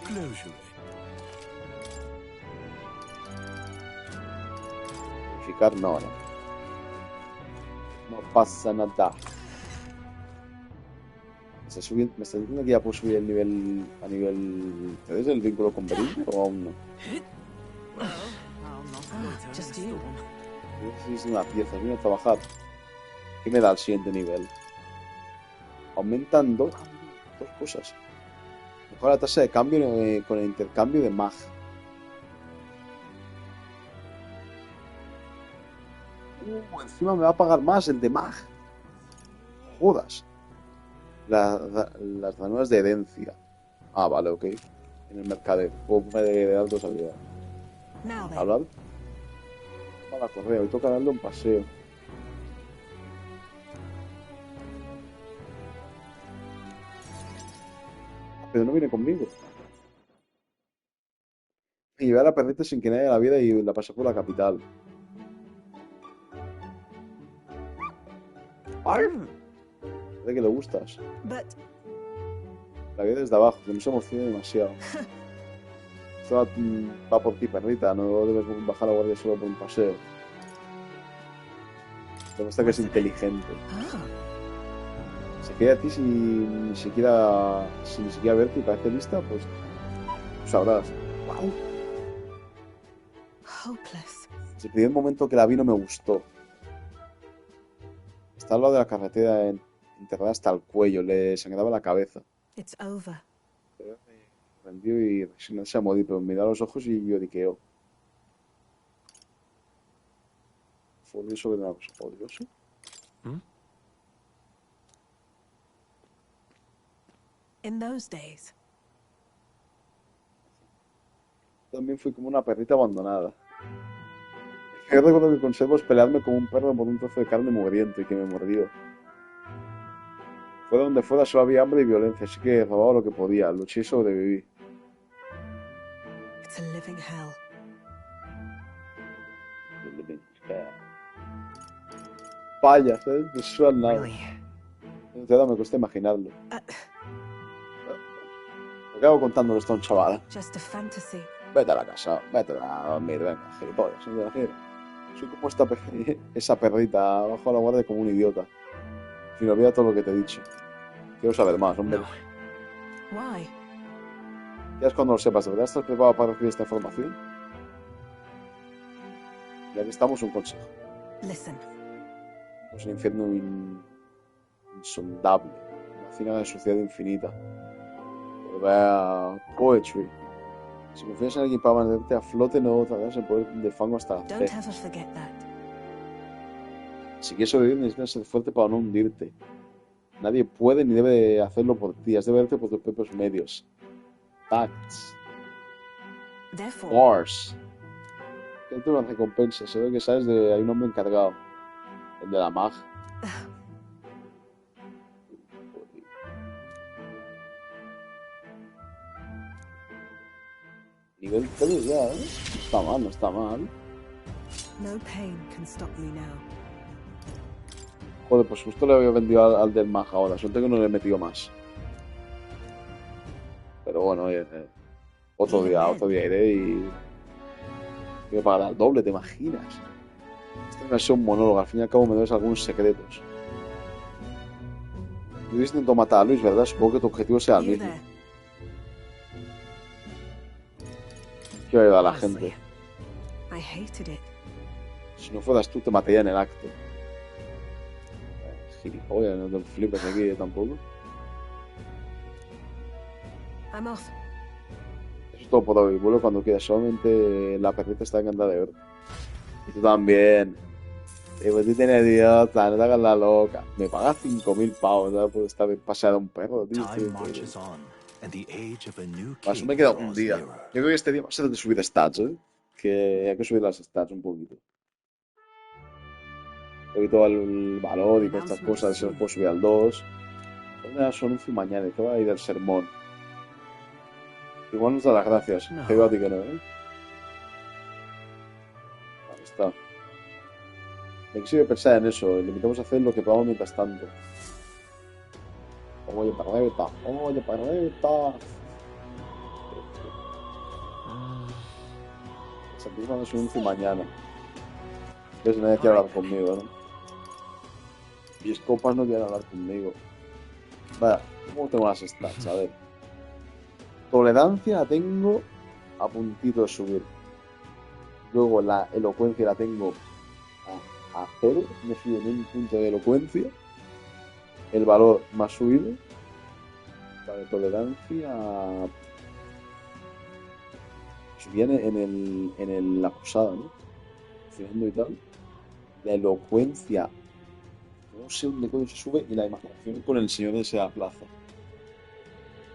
Closure. Verificar, no. No pasa nada. Me está diciendo que ya puedo subir el nivel a nivel 3 el vínculo con Berín o aún no. Just you. Es una pieza, viene a trabajar. ¿Qué me da el siguiente nivel? Aumentando dos cosas. Mejora la tasa de cambio con el intercambio de mag. Encima me va a pagar más el de mag. Jodas. Las ranuras de herencia. Ah, vale, ok. En el mercader. Puedo poner de altos habilidades. Now then. ¿Hablar? Para correo. Y toca darle un paseo. Pero no viene conmigo. Me llevé a la perrita sin que nadie la viera y la pasé por la capital. ¡Ay! De que le gustas. But La vi desde abajo, que no se emociona demasiado. Esto va por ti, perrita. No debes bajar la guardia solo por un paseo. Demuestra que es inteligente. Se queda a ti sin ni siquiera verte y parece lista, pues sabrás. ¡Wow! hopeless. Desde el primer momento que la vi no me gustó. Está al lado de la carretera enterrada hasta el cuello, le sangraba la cabeza. It's over. Pero me rendió y resignarse a morir, pero me miró a los ojos y lloriqueó. Fue odioso que no era odioso. In those days, También fui como una perrita abandonada. Yo recuerdo que conservo es pelearme como un perro por un trozo de carne mugriento y que me mordió. Fuera donde fuera solo había hambre y violencia, así que robaba lo que podía, luché y sobreviví. it's a living hell. Vaya, ¿sabes? No suena nada. Really. Ahora me cuesta imaginarlo. Me acabo contándolo esto a un chaval. Just a fantasy. Vete a la casa, vete a dormir, venga, gilipollas, no te imaginas. Soy como esa perrita, bajo la guardia como un idiota. Sin olvidar todo lo que te he dicho. Quiero saber más, hombre. No. Why? Ya es cuando lo sepas, ¿de verdad estás preparado para recibir esta información? Ya que estamos, un consejo. Listen. Es un infierno insondable. Una cima de suciedad infinita. Pero vea poetry. Si confías en alguien para mantenerte a flote, no tardarás en poder de fango hasta la Don't C. ever forget that. Si quieres sobrevivir, necesitas ser fuerte para no hundirte. Nadie puede ni debe hacerlo por ti. Has de verte por tus propios medios. Facts. Therefore, Wars. ¿Qué te las recompensas? Se ve que sabes de... Hay un hombre encargado. El de la mag. Nivel 3 ya, ¿eh? No está mal, no está mal. no pain can stop me now. Joder, pues justo le había vendido al del mag ahora. Suerte que no le he metido más. Pero bueno, oye, otro día iré y... Voy a pagar al doble, ¿te imaginas? Este va a ser un monólogo, al fin y al cabo me debes algunos secretos. Yo intento matar a Luis, ¿verdad? Supongo que tu objetivo sea el You mismo. there. Quiero ayudar a la Honestly, gente. I hated it. Si no fueras tú, te mataría en el acto. Gilipollas, no te flipes aquí tampoco. I'm off. Eso es todo por hoy. Vuelvo cuando quieras. Solamente la perrita está encantada de ver. Y tú también. Y pues tú tienes idiota, no te hagas la loca. Me pagas 5.000 pavos, ¿sabes? Por estar paseado a un perro, tío. Time marches on, and the age of a new Eso king me queda un draws día. nearer. Yo creo que este día va a ser de subir stats, ¿eh? Que hay que subir las stats un poquito. Un poquito el valor y todas estas cosas. Se los puedo subir al 2. Son un mañana y te va a ir el sermón. Igual nos da las gracias. No. Te digo a ti que no, ¿eh? Ahí está. Me quise pensar en eso. Limitamos a hacer lo que podamos mientras tanto. Oye, parreta. Oye, parreta. Santísima no se anuncio mañana. Entonces nadie quiere hablar conmigo, ¿no? Mis copas no quieren hablar conmigo. Vaya, ¿cómo tengo las stats? A ver. Tolerancia la tengo a puntito de subir. Luego la elocuencia la tengo a cero. No sube ni un punto de elocuencia. El valor más subido. Vale, tolerancia. Viene la posada, ¿no? Funcionando y tal. La elocuencia. No sé dónde coño se sube. Y la imaginación con el señor de esa plaza.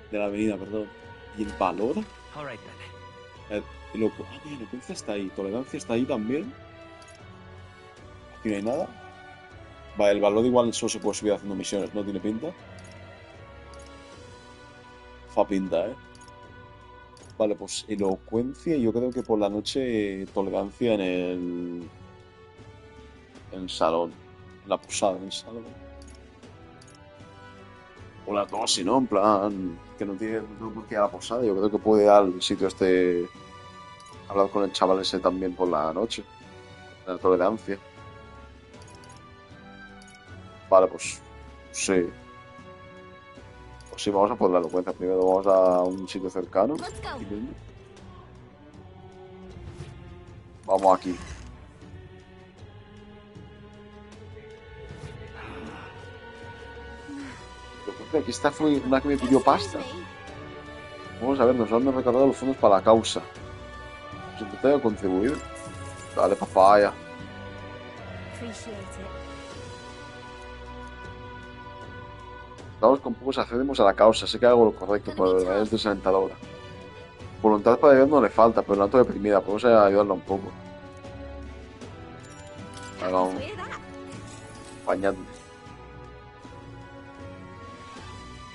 De la avenida, perdón. Y el valor. All right then. Mira, elocuencia está ahí. Tolerancia está ahí también. Aquí no hay nada. Vale, el valor igual solo se puede subir haciendo misiones, ¿no? Tiene pinta. Fa pinta, ¿eh? Vale, pues elocuencia y yo creo que por la noche tolerancia en el salón. En la posada, en el salón. O las dos, si no, en plan, que no tengo por qué ir a la posada. Yo creo que puede ir al sitio este, hablar con el chaval ese también por la noche. En la tolerancia. Vale, pues sí. Pues sí, vamos a por la elocuencia. Primero vamos a un sitio cercano. Let's go. Aquí mismo. Vamos aquí. Aquí esta fue una que me pidió pasta. Excuse me. Vamos a ver, nos han recargado los fondos para la causa. ¿Os intentáis contribuir? Dale, papaya. Appreciate it. Estamos con pocos accedemos a la causa. Sé que hago lo correcto, pero la verdad es desalentadora. Voluntad para ayudar no le falta, pero no tanto deprimida. Podemos ayudarla un poco. Vale, Happy vamos, to hear that. apañadme.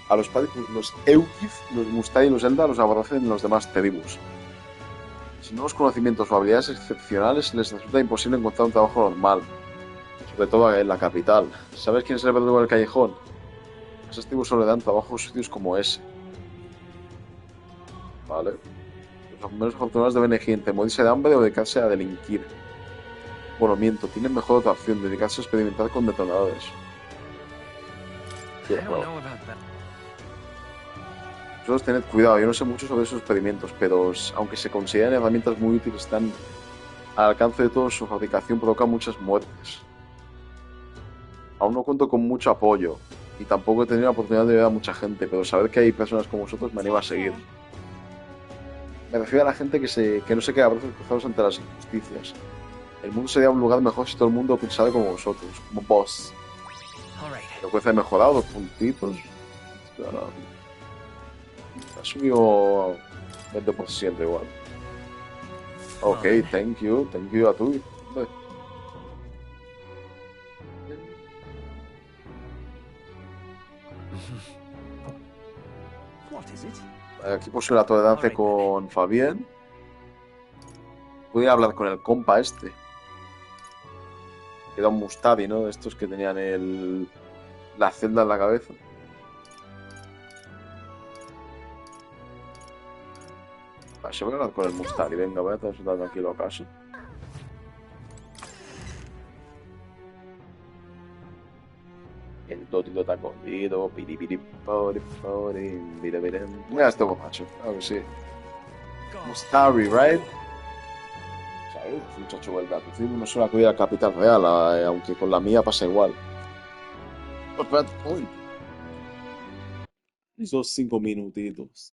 A los padres, los Eukif, los Mustai y los Elda los aborrecen los demás tribus. Sin nuevos conocimientos o habilidades excepcionales, les resulta imposible encontrar un trabajo normal. Sobre todo en la capital. ¿Sabes quién es el verdugo del callejón? Esas tribus solo le dan trabajos sucios como ese. Vale. Los menos afortunados deben elegir entre morirse de hambre o dedicarse a delinquir. Bueno, miento, tienen mejor otra opción, dedicarse a experimentar con detonadores. I don't know about that. Vosotros tened cuidado, yo no sé mucho sobre esos experimentos, pero aunque se consideran herramientas muy útiles, están al alcance de todos, su fabricación provoca muchas muertes. Aún no cuento con mucho apoyo y tampoco he tenido la oportunidad de ayudar a mucha gente, pero saber que hay personas como vosotros me anima a seguir. Me refiero a la gente que no se queda a brazos cruzados ante las injusticias. El mundo sería un lugar mejor si todo el mundo pensara como vosotros, como vos. All right. Lo que ha mejorado, 2 puntitos. Claro. Ha subido 20% igual. Ok, Vale. thank you a tú. What is it? Aquí puse la tolerancia con Fabián. Voy a hablar con el compa este. Que era un Mustavi, ¿no? Estos que tenían la celda en la cabeza. Vale, se voy a hablar con el Mustavi. Venga, voy a estar tranquilo a casa. El totito está escondido. Mira este borracho. Claro que sí. Mustavi, right? ¿Sabes? Muchacho vuelta. Al principio no suele acudir a Capital Real, aunque con la mía pasa igual. Pues espérate, uy, esos 5 minutitos.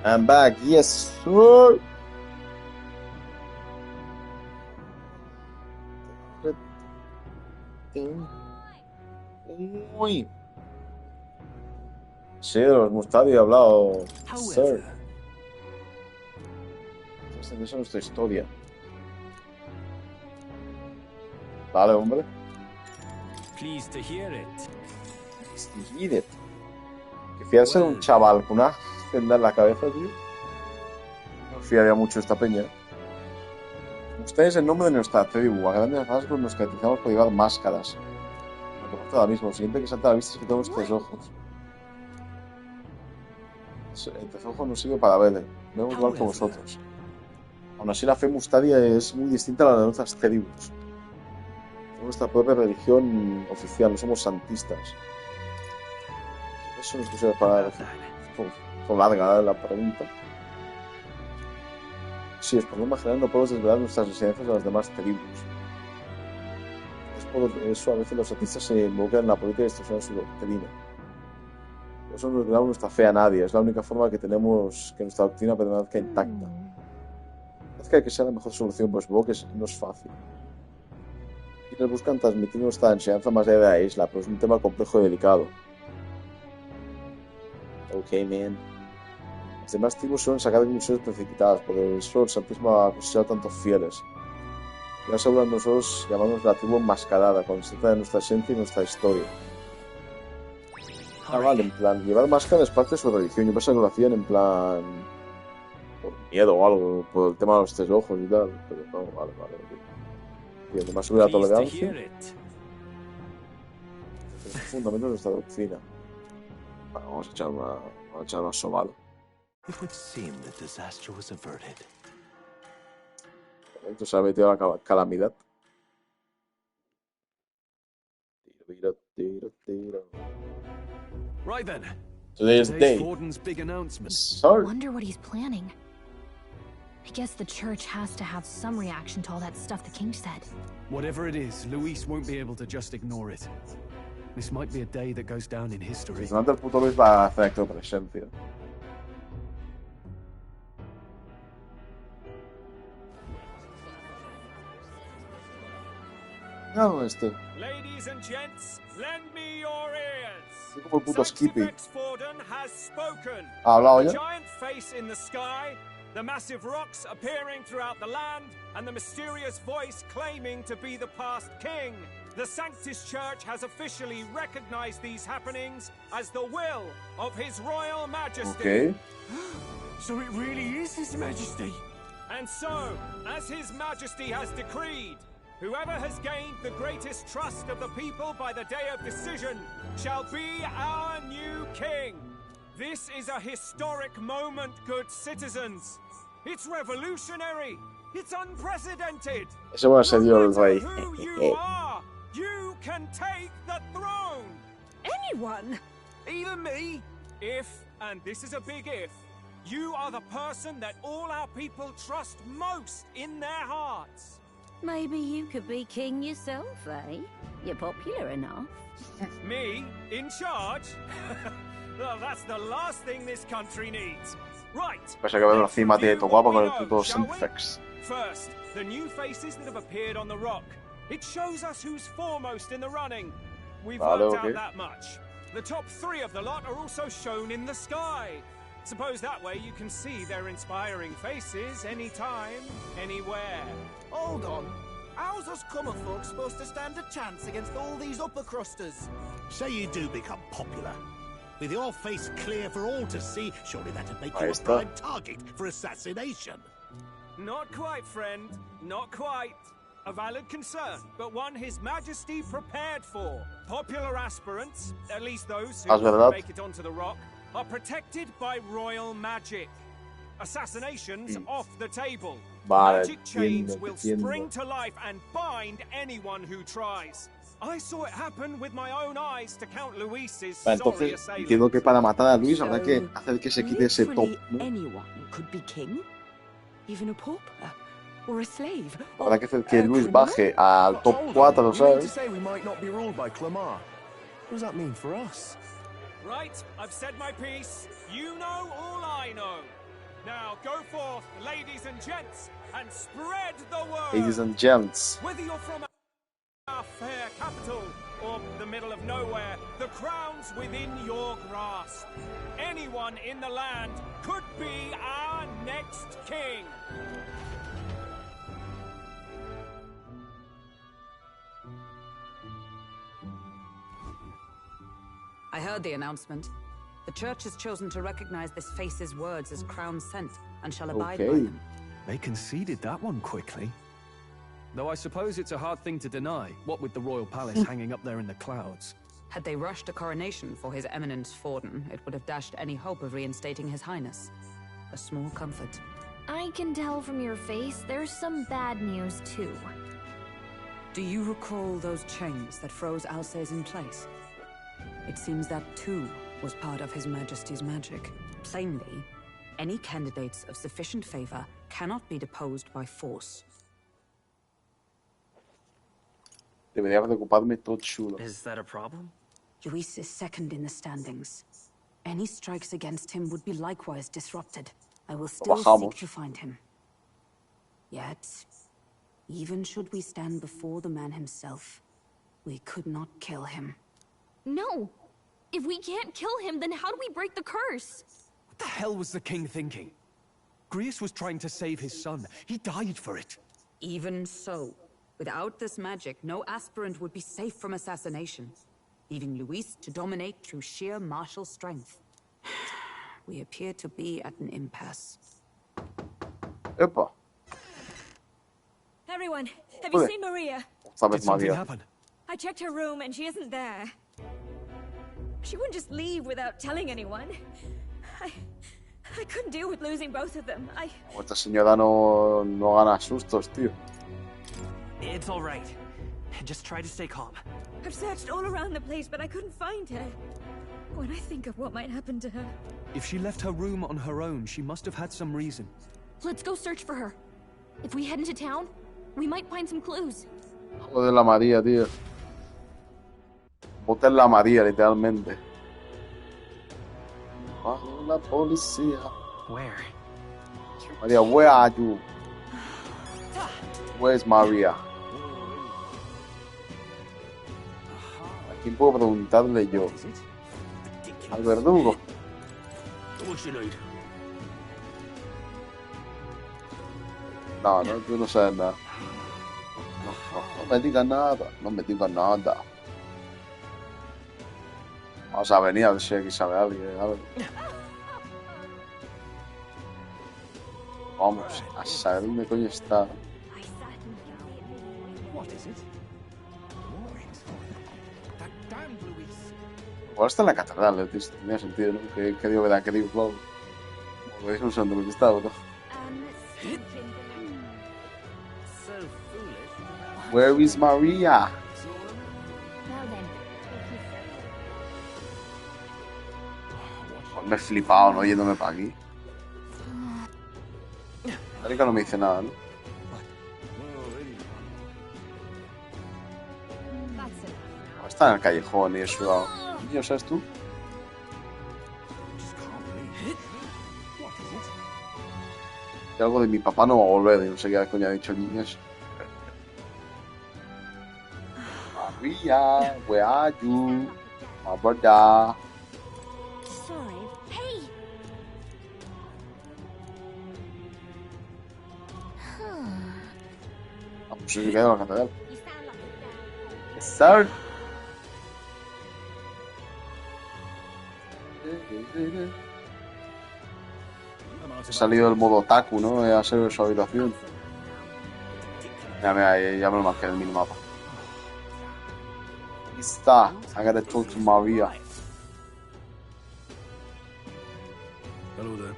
I'm back, yes, sir. Uy. Sí, de los Mustavi he hablado, sir. However, Esa es nuestra historia. Vale, hombre. pleased to hear it. Mire. Que fiarse de un chaval con una fenda en la cabeza, tío. No fiaría mucho esta peña. Usted es el nombre de nuestra tribu. A grandes rasgos nos caracterizamos por llevar máscaras. Lo que pasa ahora mismo. Lo siguiente que salta a la vista es que tenemos 3 ojos. El tercer ojo no sirve para ver. Vemos igual que vosotros. Aún así, la fe mustadia es muy distinta a la de nuestras tribus. Tenemos nuestra propia religión oficial. No somos santistas. Eso nos sirve para... Fue larga la pregunta. Sí, es por norma general no podemos desvelar nuestras residencias a las demás tribus. Es por eso a veces los artistas se involucran en la política y distorsionan su doctrina. Por eso no desvelamos nuestra fe a nadie. Es la única forma que tenemos que nuestra doctrina permanezca intacta. Parece que sea la mejor solución, pues supongo que no es fácil. Quienes buscan transmitir nuestra enseñanza más allá de la isla, pero es un tema complejo y delicado. Ok, man. Las demás tribus suelen sacar conclusiones precipitadas, por eso el Santísimo ha cosechado tantos fieles. Y aseguran nosotros llamarnos la tribu enmascarada, consciente de nuestra esencia y nuestra historia. Ah, vale, en plan, llevar máscara es parte de su religión. Yo pensaba que lo hacían en plan... por miedo o algo, por el tema de los 3 ojos y tal. Pero no, vale. Y además sube la tolerancia. Es el fundamento de nuestra doctrina. Bueno, vamos a echar una sobada. It would seem the disaster was averted. Esto se ha metido a la calamidad. Tiro. Right then. Today's day. Forden's big announcement. Sorry. Wonder what he's planning. I guess the church has to have some reaction to all that stuff the king said. Whatever it is, Luis won't be able to just ignore it. This might be a day that goes down in history. Durante el puto Luis va a hacer acto de presencia. No, Ladies and gents, lend me your ears. Es como el puto Skippy. Forden has spoken. ¿Ha hablado The ya? giant face in the sky, the massive rocks appearing throughout the land, and the mysterious voice claiming to be the past king. The Sanctus Church has officially recognized these happenings as the will of His Royal Majesty. Okay. So it really is His Majesty. And so, as His Majesty has decreed, whoever has gained the greatest trust of the people by the day of decision shall be our new king. This is a historic moment, good citizens. It's revolutionary. It's unprecedented. Ese va a ser yo el rey. Who you are, you can take the throne. Anyone? Even me. If, and this is a big if, you are the person that all our people trust most in their hearts. Maybe you could be king yourself, eh? You're popular enough. Me? In charge? Well, that's the last thing this country needs. Right. Pasa que ver encima tiene todo guapo con el puto Synfex. First, the new faces that have appeared on the rock. It shows us who's foremost in the running. We've worked out that much. The top 3 of the lot are also shown in the sky. Suppose that way you can see their inspiring faces anytime, anywhere. Hold on. How's us common folk supposed to stand a chance against all these upper crusters? Say you do become popular. With your face clear for all to see, surely that'd make you a está. prime target for assassination. Not quite, friend. Not quite. A valid concern, but one His Majesty prepared for. Popular aspirants, at least those who make it onto the rock, are protected by royal magic. Assassinations off the table. Magic chains will spring to life and bind anyone who tries. I saw it happen with my own eyes to Count Luis's sorry Entonces, assailants. entiendo que para matar a Luis habrá que hacer que se quite ese top, ¿no? Anyone could be king, even a pauper or a slave. Habrá que hacer que Luis baje al top 4, You mean to ¿sabes? say we might not be ruled by Clamar? What does that mean for us? Right, I've said my piece. You know all I know. ladies and gents, and spread the word. Ladies and gents. Whether you're from our fair capital or the middle of nowhere, the crown's within your grasp. Anyone in the land could be our next king. I heard the announcement. The church has chosen to recognize this face's words as crown sent and shall abide by them. They conceded that one quickly. Though I suppose it's a hard thing to deny, what with the royal palace hanging up there in the clouds. Had they rushed a coronation for His Eminence Forden, it would have dashed any hope of reinstating His Highness. A small comfort. I can tell from your face there's some bad news too. Do you recall those chains that froze Alsace in place? It seems that too was part of His Majesty's magic. Plainly, any candidates of sufficient favor cannot be deposed by force. Debería haber ocuparme todo chulo. Is that a problem? Luis is second in the standings. Any strikes against him would be likewise disrupted. I will still seek to find him. Yet, even should we stand before the man himself, we could not kill him. No! If we can't kill him, then how do we break the curse? What the hell was the king thinking? Grius was trying to save his son. He died for it. Even so, without this magic, no aspirant would be safe from assassination, leaving Luis to dominate through sheer martial strength. We appear to be at an impasse. Epa. Everyone, have you seen Maria? Did something happen? I checked her room and she isn't there. She wouldn't just leave without telling anyone. I couldn't deal with losing both of them. Esta señora no gana sustos, tío. It's all right. Just try to stay calm. I've searched all around the place, but I couldn't find her. When I think of what might happen to her... If she left her room on her own, she must have had some reason. Let's go search for her. If we head into town, we might find some clues. Joder la María, tío. Bota en la María, literalmente. Bajo la policía. Where? María, where are you? Where's Maria? ¿A quién puedo preguntarle yo? ¿Al verdugo? No, tú no sabes nada. No me digas nada, no me digas nada. Vamos a venir a ver si aquí sabe alguien. Vamos a saber dónde coño está. Igual está en la catedral, tío. Tenía sentido, ¿no? Que digo, ¿verdad? Que digo, wow. Como veis, no sé dónde está, ¿no? Where is Maria? Me he flipado, ¿no? Yéndome para aquí. Erika no me dice nada, ¿no? Está en el callejón y eso. ¿Niño, sabes tú? Y algo de mi papá no va a volver, y no sé qué coño ha dicho el niño eso. Maria, where are you? My brother. Sorry. Hey! Ah, pues se quedó en la catedral. Yes, sir. He salido del modo otaku, ¿no? A ser su habitación. Ya me lo marqué en el minimapa. Ahí está. I gotta talk to Maria. Hello there.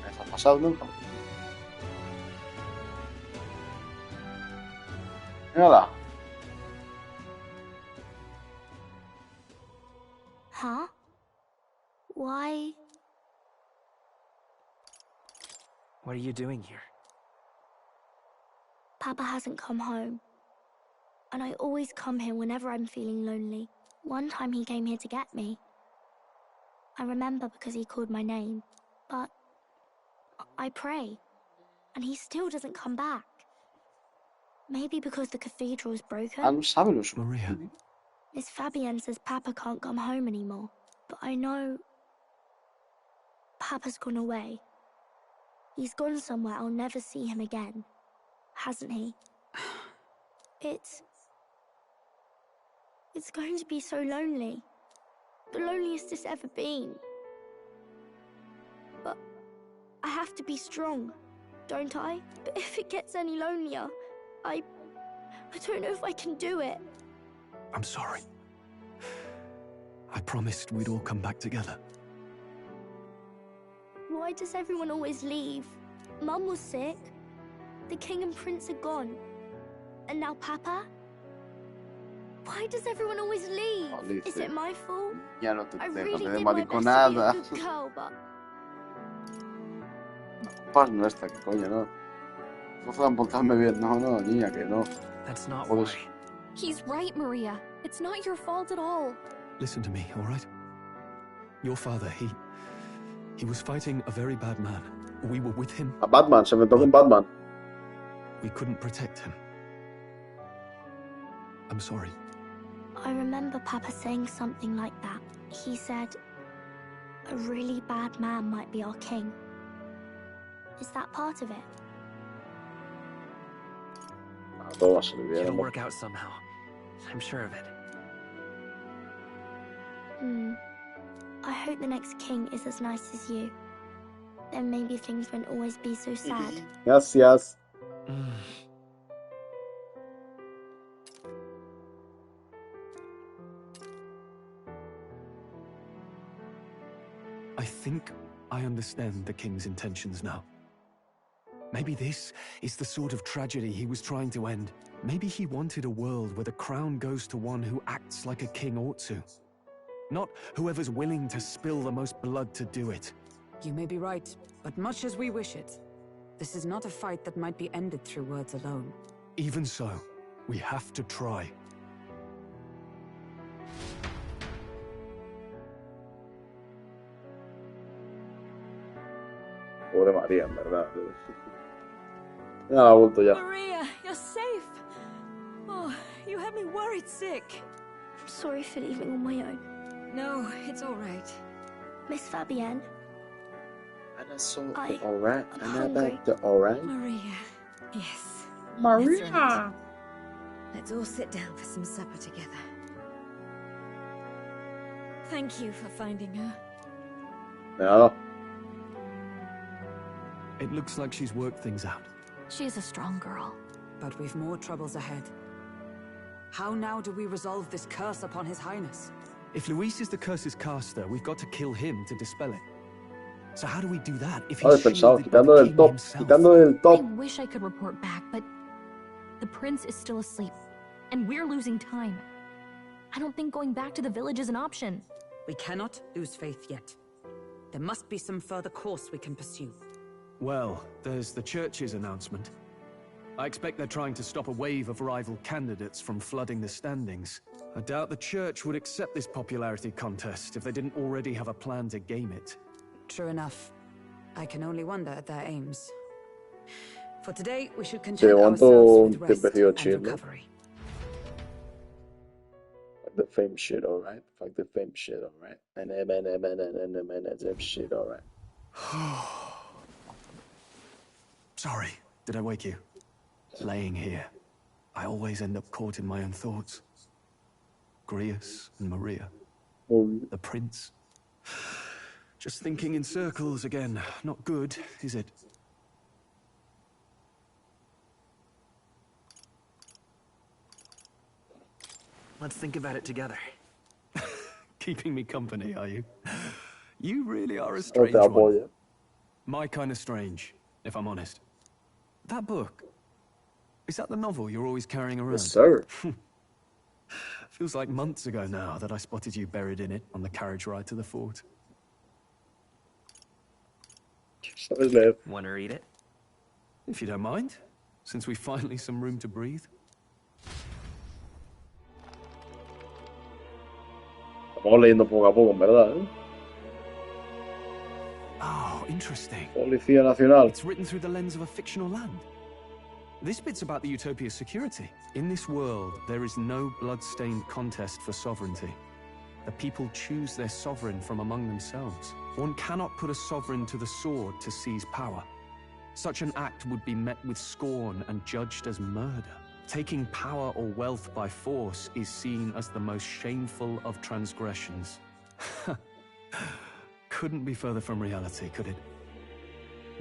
¿Me ha pasado nunca? Mírala. Huh? Why? What are you doing here? Papa hasn't come home. And I always come here whenever I'm feeling lonely. One time he came here to get me. I remember because he called my name. But I pray, and he still doesn't come back. Maybe because the cathedral's broken? Maria. Miss Fabienne says Papa can't come home anymore. But I know... Papa's gone away. He's gone somewhere I'll never see him again. Hasn't he? It's going to be so lonely. The loneliest it's ever been. But I have to be strong, don't I? But if it gets any lonelier, I don't know if I can do it. I'm sorry. I promised we'd all come back together. Why does everyone always leave? Mum was sick. The king and prince are gone. And now Papa? Why does everyone always leave? Is it my fault? Ya no te I dejo, really te did de my best to be a mariconada. good girl, but... Paz no está, que coño, no. No puedan portarme bien, no, niña, que no. That's not why. He's right, Maria. It's not your fault at all. Listen to me, all right? Your father, he was fighting a very bad man. We were with him. A Batman, se enfrentó con Batman. We couldn't protect him. I'm sorry. I remember Papa saying something like that. He said, a really bad man might be our king. Is that part of it? Todo va a salir bien. It'll work out somehow. I'm sure of it. I hope the next king is as nice as you. Then maybe things won't always be so sad. Gracias. I think I understand the king's intentions now. Maybe this is the sort of tragedy he was trying to end. Maybe he wanted a world where the crown goes to one who acts like a king ought to. Not whoever's willing to spill the most blood to do it. You may be right, but much as we wish it, this is not a fight that might be ended through words alone. Even so, we have to try. Pobre María, en verdad. Ya la ha vuelto ya. Maria, you're safe. Oh, you had me worried sick. I'm sorry for leaving on my own. No, it's all right. Miss Fabienne. Alright. Alright. Maria. Yes. Maria. That's right. Let's all sit down for some supper together. Thank you for finding her. Yeah. It looks like she's worked things out. She's a strong girl. But we've more troubles ahead. How now do we resolve this curse upon His Highness? If Luis is the curse's caster, we've got to kill him to dispel it. So how do we do that if he's shielded by the king himself? I wish I could report back, but the prince is still asleep, and we're losing time. I don't think going back to the village is an option. We cannot lose faith yet. There must be some further course we can pursue. Well, there's the church's announcement. I expect they're trying to stop a wave of rival candidates from flooding the standings. I doubt the church would accept this popularity contest if they didn't already have a plan to game it. True enough. I can only wonder at their aims. For today, we should content ourselves with rest and recovery. Fuck the fame shit, alright? Fuck the fame shit, alright? And shit, alright? Sorry, did I wake you? Laying here, I always end up caught in my own thoughts. Grius and Maria. The prince. Just thinking in circles again. Not good, is it? Let's think about it together. Keeping me company, are you? You really are a strange one. My kind of strange, if I'm honest. That book, is that the novel you're always carrying around? Yes, sir. Feels like months ago now that I spotted you buried in it on the carriage ride to the fort. Want to read it? If you don't mind. since we finally some room to breathe. Estamos leyendo poco a poco, en verdad, ¿eh? Oh, interesting. Policía Nacional. It's written through the lens of a fictional land. This bit's about the Utopia's security. In this world, there is no blood-stained contest for sovereignty. The people choose their sovereign from among themselves. One cannot put a sovereign to the sword to seize power. Such an act would be met with scorn and judged as murder. Taking power or wealth by force is seen as the most shameful of transgressions. Couldn't be further from reality, could it?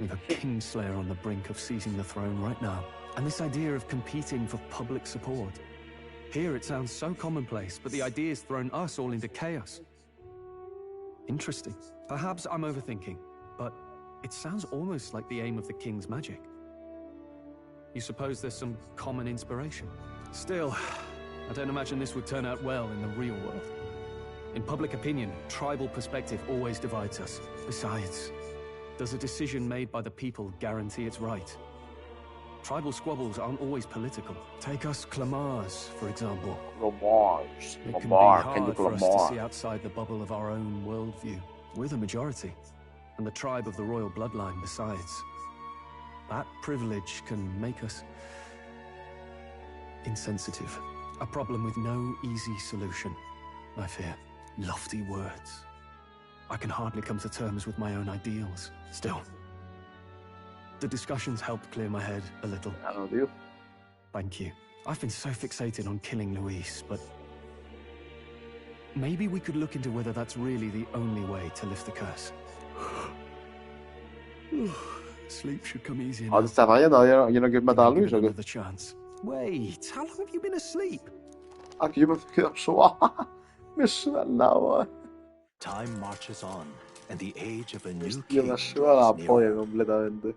We've a Kingslayer on the brink of seizing the throne right now. And this idea of competing for public support. Here it sounds so commonplace, but the idea's thrown us all into chaos. Interesting. Perhaps I'm overthinking, but it sounds almost like the aim of the King's magic. You suppose there's some common inspiration? Still, I don't imagine this would turn out well in the real world. In public opinion, tribal perspective always divides us. Besides, does a decision made by the people guarantee it's right? Tribal squabbles aren't always political. Take us Clamars, for example. Clamars. It can be hard for us to see outside the bubble of our own worldview. We're the majority, and the tribe of the royal bloodline besides. That privilege can make us insensitive. A problem with no easy solution, I fear. Lofty words. I can hardly come to terms with my own ideals. Still, the discussions helped clear my head a little. Hello, you. Thank you. I've been so fixated on killing Luis, but maybe we could look into whether that's really the only way to lift the curse. Sleep should come easy now. ¿Te estás rayando? ¿Yo no quiero matar a Luis o qué? Another chance. Wait, how long have you been asleep? Aquí yo me quedo suave. Me suda el agua. Time marches on, and the age of a new Tío, king me suda la draws polla nearer. completamente.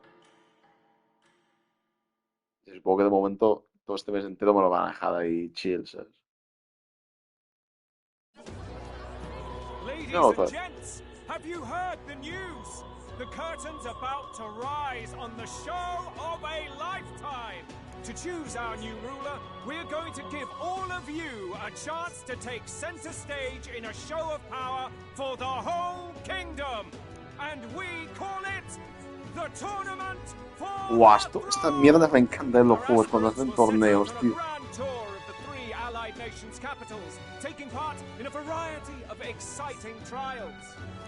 Supongo que de momento todo este mes entero me lo van a dejar ahí chill, ¿sabes? Ladies No, and but... gents, have you heard the news? The curtain's about to rise on the show of a lifetime. To choose our new ruler, we're going to give all of you a chance to take center stage in a show of power for the whole kingdom. And we call it the Tournament for Guau, esta mierda me encanta en los juegos cuando hacen torneos, tío. Allied nations' capitals, taking part in a variety of exciting trials.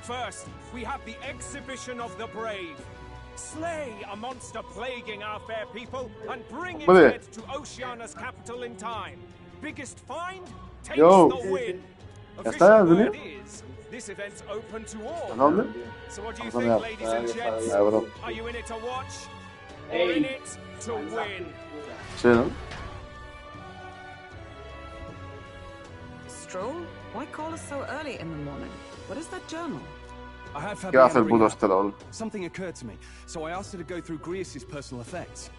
First, we have the exhibition of the brave. Slay a monster plaguing our fair people and bring its head to Oceania's capital in time. Biggest find takes the win. Official word is, this event's open to all. So what do you think, ladies and gents? Are you in it to watch or in it to win? Sí, ¿no? Stroll? Why call us so early in the morning? What is that journal? ¿Qué va a hacer el puto Stroll? Something occurred to me, so I asked her to go through Grius' personal effects.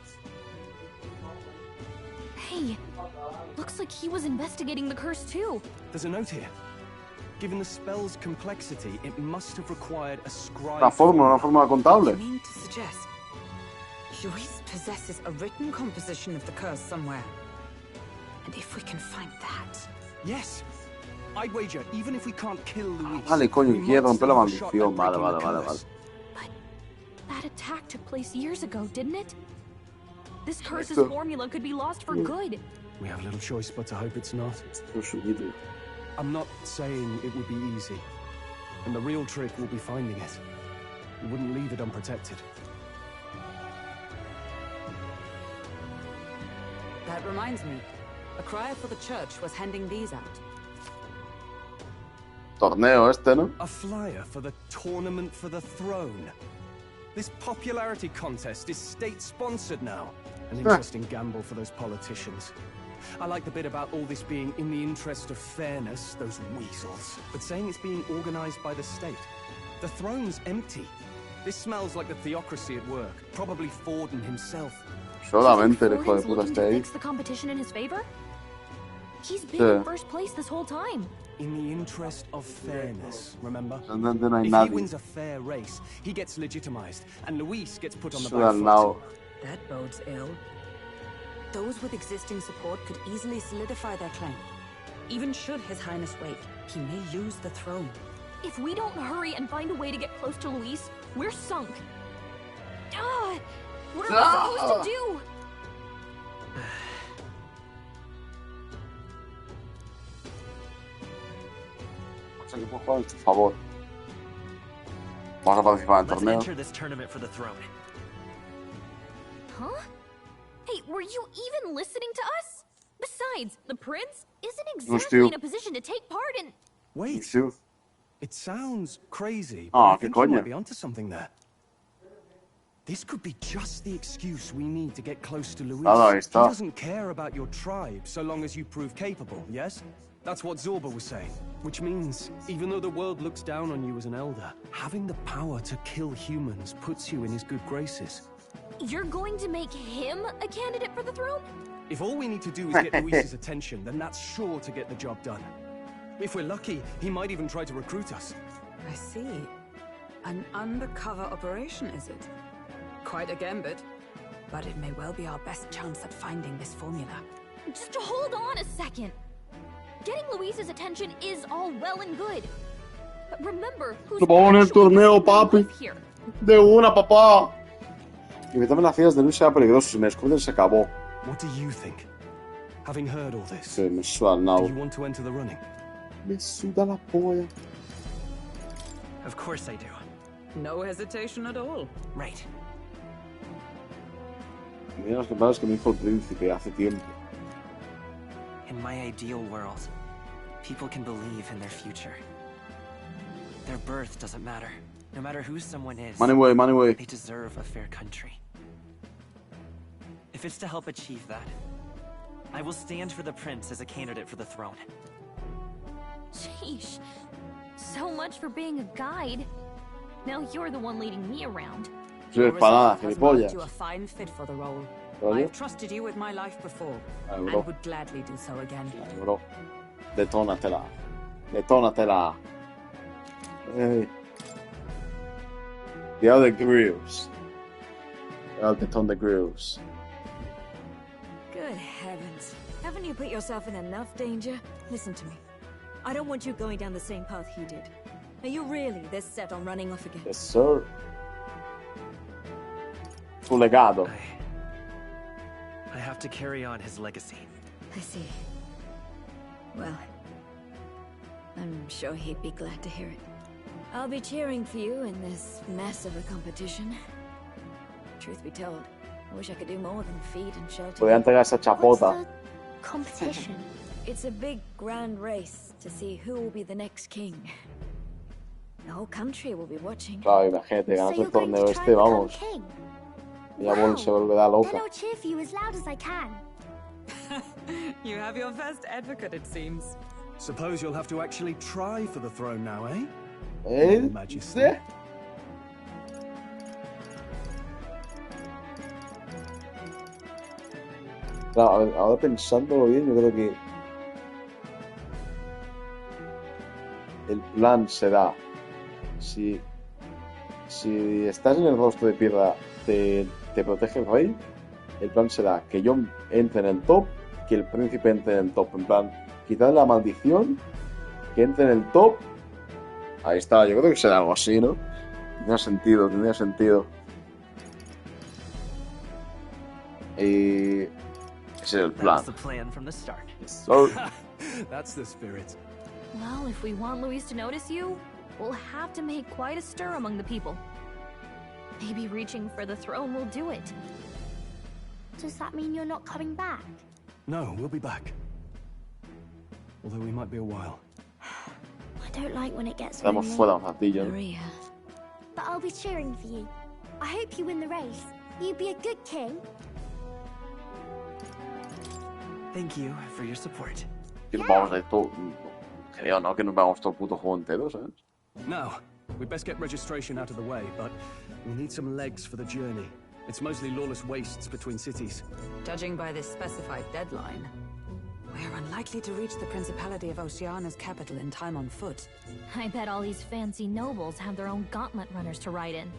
Hey, looks like he was investigating the curse too. There's a note here. Given the spell's complexity, it must have required a scribe. Una fórmula contable. You mean to suggest Luis possesses a written composition of the curse somewhere? And if we can find that... Yes. I'd wager, even if we can't kill Luis. Vale, coño, quiere romper la maldición. Vale. But that attack took place years ago, didn't it? This curse's formula could be lost for good. We have little choice but to hope it's not. I'm not saying it would be easy. And the real trick will be finding it. We wouldn't leave it unprotected. That reminds me. A crier for the church was handing these out. Torneo este, ¿no? A flyer for the Tournament for the Throne. This popularity contest is state-sponsored now. An interesting gamble for those politicians. I like the bit about all this being in the interest of fairness, those weasels. But saying it's being organized by the state. The throne's empty. This smells like the theocracy at work. Probably Forden himself. Solamente el hijo de puta está ahí. Fix the competition in his favor? He's been in first place this whole time. In the interest of fairness, remember? If he wins a fair race, he gets legitimized, and Luis gets put on the back foot. That bodes ill. Those with existing support could easily solidify their claim. Even should His Highness wait, he may lose the throne. If we don't hurry and find a way to get close to Luis, we're sunk. What are we supposed to do? Que puedo jugar en tu favor. Vamos a participar en el torneo. Let's enter this tournament for the throne. Huh? Hey, were you even listening to us? Besides, the prince isn't exactly in a position to take part in... Wait. It sounds crazy, Ah, but I think you might be onto something there. This could be just the excuse we need to get close to Luis. He doesn't care about your tribe so long as you prove capable, yes? That's what Zorba was saying. Which means, even though the world looks down on you as an elder, having the power to kill humans puts you in his good graces. You're going to make him a candidate for the throne? If all we need to do is get Luis's attention, then that's sure to get the job done. If we're lucky, he might even try to recruit us. I see. An undercover operation, is it? Quite a gambit. But it may well be our best chance at finding this formula. Just hold on a second. Getting Luis's attention is all well and good. But remember who's here. De una, papá. Invítame las filas de Luis sea peligroso. Si me descubren, se acabó. What do you think? Having heard all this, Sí, me suda el nabo. do you want to enter the running? Me suda la polla. Of course I do. No hesitation at all. Right. Mira las palabras que me dijo el príncipe hace tiempo. In my ideal world, people can believe in their future. Their birth doesn't matter. No matter who someone is, Money way. They deserve a fair country. If it's to help achieve that, I will stand for the prince as a candidate for the throne. Sheesh. So much for being a guide. Now you're the one leading me around. Soy espadada, gilipollas. You a fine fit for the role. ¿Vale? I've trusted you with my life before, and would gladly do so again. Ay, bro. Detónatela. Detónatela. Hey. The other grills. I'll detón the grills. Good heavens. Haven't you put yourself in enough danger? Listen to me. I don't want you going down the same path he did. Are you really this set on running off again? Yes, sir. Su legado. I have to carry on his legacy. I see. Well, I'm sure he'd be glad to hear it. I'll be cheering for you in this mess of a competition. Truth be told, I wish I could do more than feed and shelter. Podría entregar esa chapota. What's the competition? It's a big grand race to see who will be the next king. The whole country will be watching. Claro, imagínate, ganas el torneo este, vamos. Ya se volverá loca. Then I'll cheer for you as loud as I can. You have your first advocate, it seems. Suppose you'll have to actually try for the throne now, eh? Majesty. Claro, ahora pensándolo bien, yo creo que el plan será, si estás en el rostro de piedra, te protege el rey, el plan será que yo entre en el top, que el príncipe entre en el top, en plan, quitar la maldición, que entre en el top. Ahí está, yo creo que será algo así, ¿no? Tendría sentido. Y ese es el plan. That's the plan from the start. That's the spirit. Well, if we want Luis to notice you, we'll have to make quite a stir among the people. Maybe reaching for the throne will do it. Does that mean you're not coming back? No, we'll be back. Although we might be a while. I don't like when it gets Estamos lonely. fuera un ratillo, ¿no? Maria. But I'll be cheering for you. I hope you win the race. You'd be a good king. Thank you for your support. Que nos vamos a ir todo. Creo, ¿no? Que nos vamos todo el puto juego entero, ¿sabes? Now, we'd best get registration out of the way, but we'll need some legs for the journey. It's mostly lawless wastes between cities. Judging by this specified deadline, we're unlikely to reach the Principality of Oceana's capital in time on foot. I bet all these fancy nobles have their own gauntlet runners to ride in.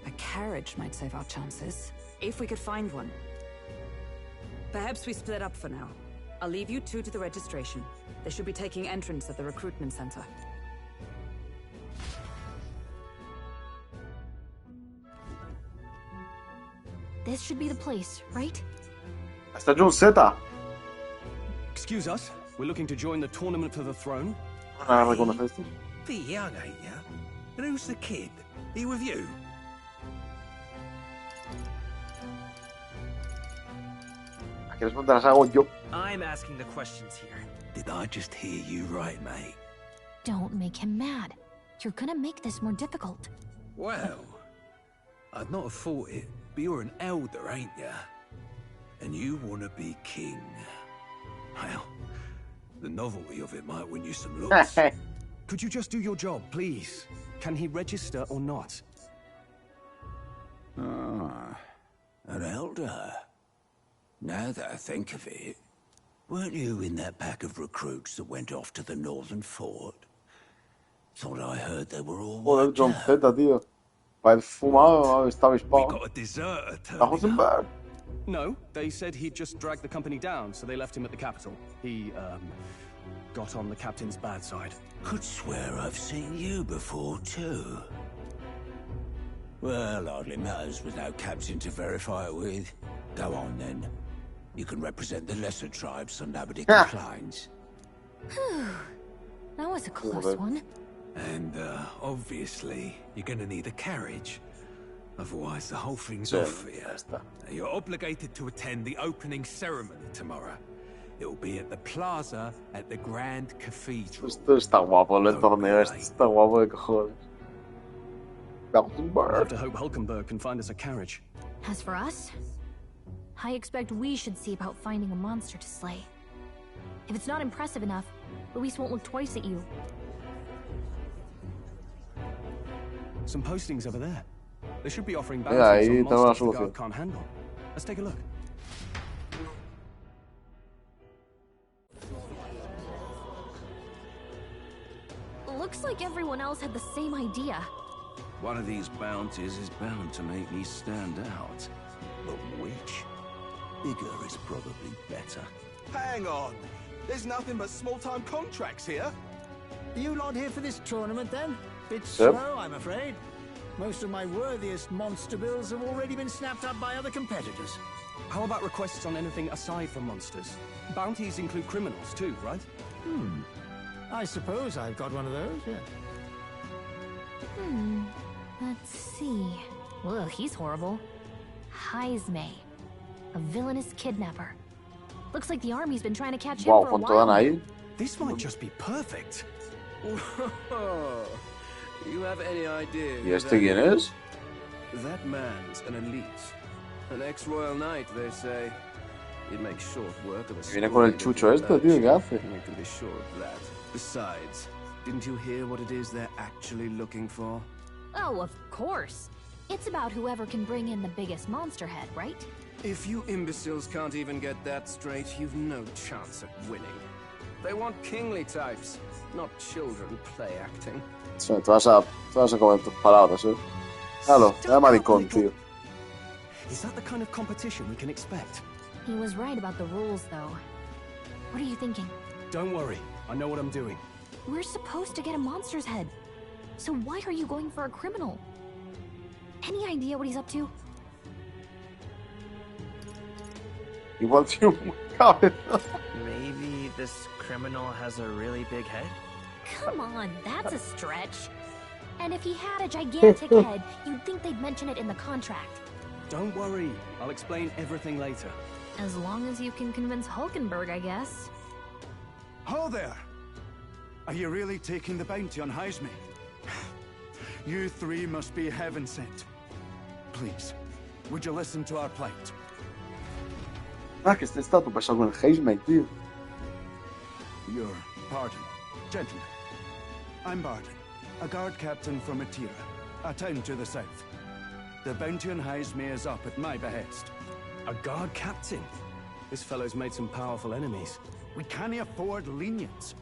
A carriage might save our chances, if we could find one. Perhaps we split up for now. I'll leave you two to the registration. They should be taking entrance at the recruitment center. This should be the place, right? Stagione Z. Excuse us, we're looking to join the tournament for the throne. Bit young, ain't ya? And who's the kid? He with you? I'm asking the questions here. Did I just hear you right, mate? Don't make him mad. You're gonna make this more difficult. Well, I'd not have thought it, but you're an elder, ain't ya? And you want to be king. Well, the novelty of it might win you some looks. Could you just do your job, please? Can he register or not? Ah, an elder. Now that I think of it, weren't you in that pack of recruits that went off to the northern fort? Thought I heard they were all Pô, John Zeta, tío. Para fumar, estava We got a deserter turning up. No, they said he'd just dragged the company down, so they left him at the capital. He, got on the captain's bad side. Could swear I've seen you before, too. Well, hardly matters without captain to verify it with. Go on, then. You can represent the lesser tribes so nobody complains. That was a close one. And, obviously, you're gonna need a carriage. Otherwise, the whole thing's off for you. You're obligated to attend the opening ceremony tomorrow. It'll be at the plaza at the Grand Cathedral. Esto está guapo, el torneo este está guapo de cojones. We'll have to hope Hulkenberg can find us a carriage. As for us, I expect we should see about finding a monster to slay. If it's not impressive enough, Luis won't look twice at you. Some postings over there. They should be offering bounties on monsters the guard can't handle. Let's take a look. Looks like everyone else had the same idea. One of these bounties is bound to make me stand out. But which? Bigger is probably better. Hang on. There's nothing but small-time contracts here. Are you lot here for this tournament, then? Bit Yep. slow, I'm afraid. Most of my worthiest monster bills have already been snapped up by other competitors. How about requests on anything aside from monsters? Bounties include criminals too, right? I suppose I've got one of those, yeah. Let's see. Ugh, he's horrible. Heisme, a villainous kidnapper. Looks like the army's been trying to catch him for a while. This might just be perfect. You have any idea ¿Y este quién es? That man's an elite. An ex-royal knight, they say. He'd make short work of a Viene con el chucho este, tío, ¿qué hace? You can be sure of that. Besides, didn't you hear what it is they're actually looking for? Oh, of course. It's about whoever can bring in the biggest monster head, right? If you imbeciles can't even get that straight, you've no chance at winning. They want kingly types, not children play acting. Sí, te vas a comer tus palabras, ¿eh? Claro, era maricón, tío. Is that the kind of competition we can expect? He was right about the rules, though. What are you thinking? Don't worry, I know what I'm doing. We're supposed to get a monster's head. So why are you going for a criminal? Any idea what he's up to? Igual tiene un cabeza. Maybe this criminal has a really big head? Come on, that's a stretch. And if he had a gigantic head, you'd think they'd mention it in the contract. Don't worry, I'll explain everything later. As long as you can convince Hulkenberg, I guess. Ho there! Are you really taking the bounty on Heisme? You three must be heaven sent. Please, would you listen to our plight? Ah, que este está tu pasado con el Heisme, tío. Your pardon, gentlemen. I'm Barton, a guard captain from Atira, a town to the south. The bounty on Heisme is up at my behest. A guard captain? This fellow's made some powerful enemies. We can't afford lenience.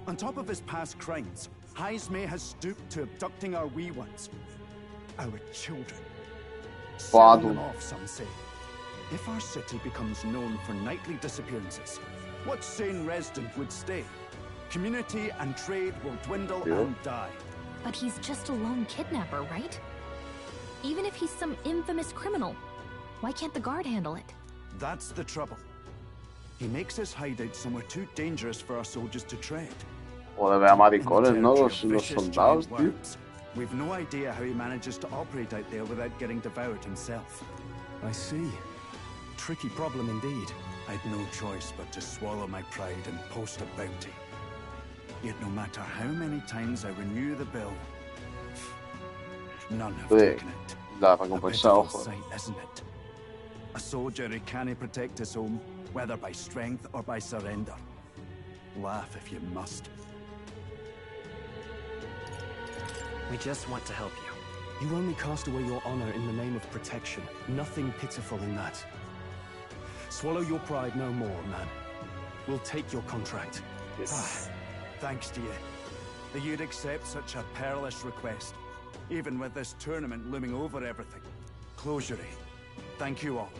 On top of his past crimes, Heisme has stooped to abducting our wee ones. Our children. Selling them off, some say. If our city becomes known for nightly disappearances, what sane resident would stay? Community and trade will dwindle and die. But he's just a lone kidnapper, right? Even if he's some infamous criminal, why can't the guard handle it? That's the trouble. He makes his hideout somewhere too dangerous for our soldiers to tread. Joder, vea maricones, ¿no? Los soldados, tío. We've no idea how he manages to operate out there without getting devoured himself. I see. Tricky problem indeed. I'd no choice but to swallow my pride and post a bounty. Yet no matter how many times I renew the bill, none have taken it. La a recompensa, pitiful ojo. sight, isn't it? A soldier who can't protect his home, whether by strength or by surrender. Laugh if you must. We just want to help you. You only cast away your honor in the name of protection. Nothing pitiful in that. Swallow your pride no more, man. We'll take your contract. Yes. Thanks to you. That you'd accept such a perilous request, even with this tournament looming over everything. Closure. Thank you all.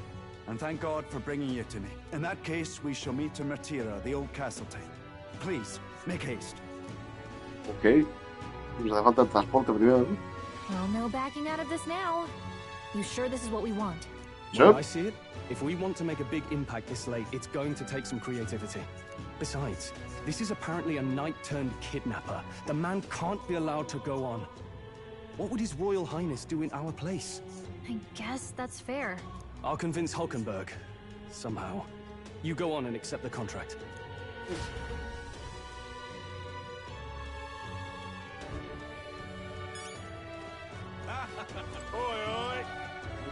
And thank God for bringing you to me. In that case, we shall meet in Martira, the old castle town. Please, make haste. Ok. Nos hace falta el transporte primero, ¿no? Well, no backing out of this now. You sure this is what we want? Well, I see it. If we want to make a big impact this late, it's going to take some creativity. Besides, this is apparently a knight-turned-kidnapper. The man can't be allowed to go on. What would His Royal Highness do in our place? I guess that's fair. I'll convince Hulkenberg. Somehow. You go on and accept the contract.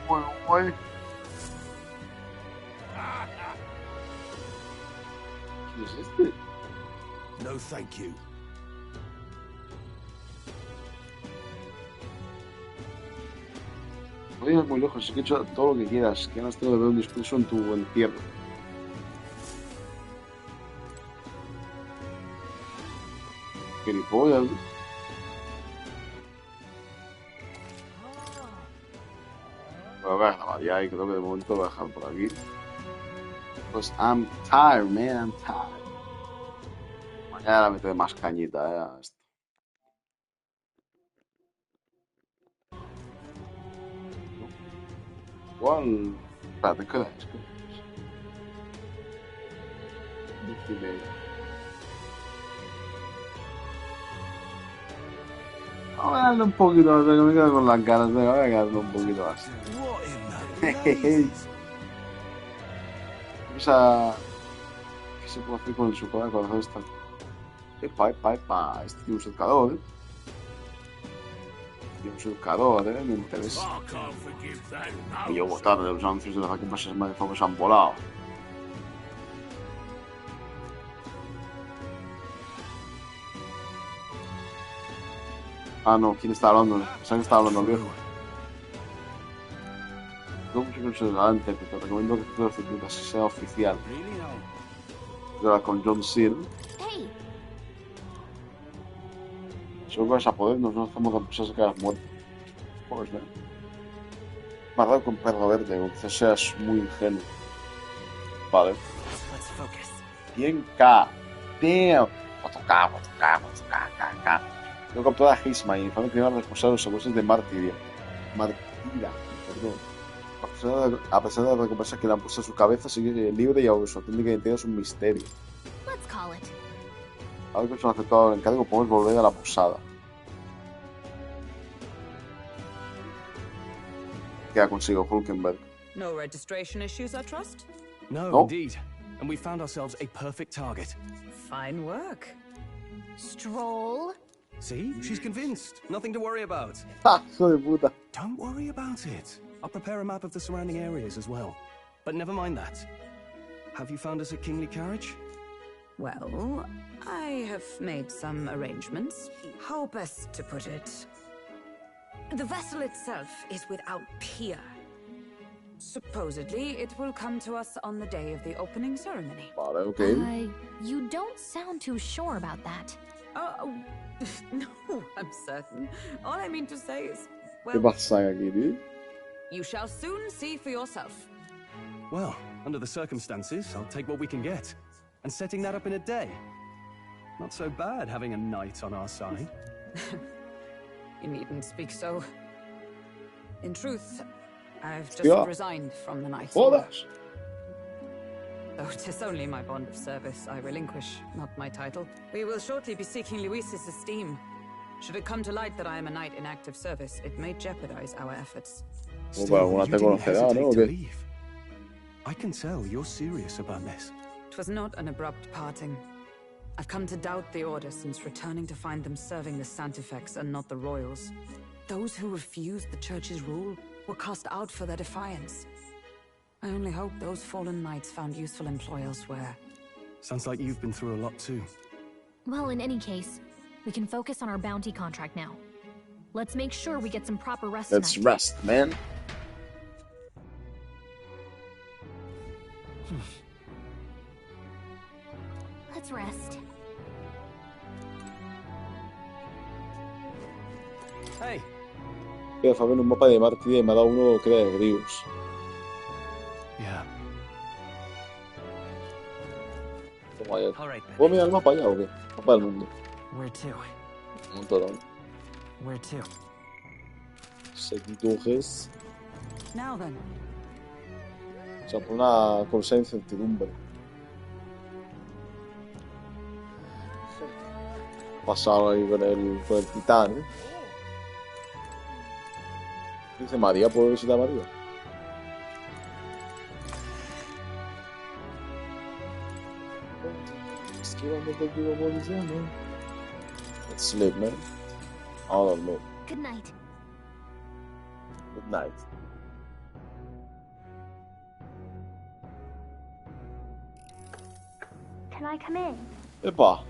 Oi, oi. ¿Qué es este? No, thank you. No vayas muy lejos, es que he hecho todo lo que quieras. Que no has tenido de ver un discurso en tu entierro. Gilipollas, ¿no? Voy a grabar ya y creo que de momento voy a dejar por aquí. Pues I'm tired, man, I'm tired. Mañana le meteré más cañita, a esto. Igual... Espérate, ¿qué hora es? ¿Qué hora es? 10:30. Vamos a darle un poquito más, que me quedo con las ganas. Venga, voy a darle un poquito más. Esa... ¿Qué se puede hacer con el chocolate cuando hace esta? Epa. Este tiene un secador, Tiene un secador, me interesa. Y llevo tarde, los anuncios de la que más de se han volado. Ah, no, ¿quién está hablando? Pensaba que estaba hablando el viejo. No mucho considerante, pero te recomiendo que tu circuito sea oficial. Ahora con John Sear. Seguro que vas a poder, no nos hacemos de que hayas muerto. Pues no. Me ha dado con perro verde, aunque seas muy ingenuo. Vale. 100k. Damn. 4k. Tengo capturado a Heisman, infame criminal responsable de los secuestros de Martira, perdón. A pesar de la recompensa que le han puesto a su cabeza, sigue libre y aún su auténtica identidad es un misterio. Ahora que se han aceptado el encargo, podemos volver a la posada. ¿Qué ha conseguido Hulkenberg? No registration issues, I trust? No, indeed. And we found ourselves a perfect target. Fine work. Stroll. See? She's convinced. Nothing to worry about. Hijo de puta. Don't worry about it. I'll prepare a map of the surrounding areas as well. But never mind that. Have you found us a kingly carriage? Well, I have made some arrangements. How best to put it? The vessel itself is without peer. Supposedly, it will come to us on the day of the opening ceremony. Vale, okay. You don't sound too sure about that. No, I'm certain. All I mean to say is, ¿Qué pasa aquí, tío? you shall soon see for yourself. Well, under the circumstances, I'll take what we can get. And setting that up in a day. Not so bad having a knight on our side. You needn't speak so. In truth, I've just resigned from the Knights. Though 'tis only my bond of service I relinquish, not my title. We will shortly be seeking Luis's esteem. Should it come to light that I am a knight in active service, it may jeopardize our efforts. Still, you didn't hesitate to leave. I can tell you're serious about this. 'Twas not an abrupt parting. I've come to doubt the Order since returning to find them serving the Santifex and not the Royals. Those who refused the Church's rule were cast out for their defiance. I only hope those fallen knights found useful employ elsewhere. Sounds like you've been through a lot too. Well, in any case, we can focus on our bounty contract now. Let's make sure we get some proper rest Let's tonight. rest, man. Let's rest. Hey. Voy a hacer un mapa de Marte y me ha dado uno que era de Grius. Yeah. Toma allá. All right, ¿Puedo mirar el mapa allá o qué? Mapa del mundo. Where to? Un total. Where to? Seguidores. Now then. O sea, por una cosa de incertidumbre. Pasado ahí con el titán, ¿eh? Dice María, ¿puedo visitar a María? Let's sleep, man. I'll admit. Good night. Good night. Can I come in? Epa.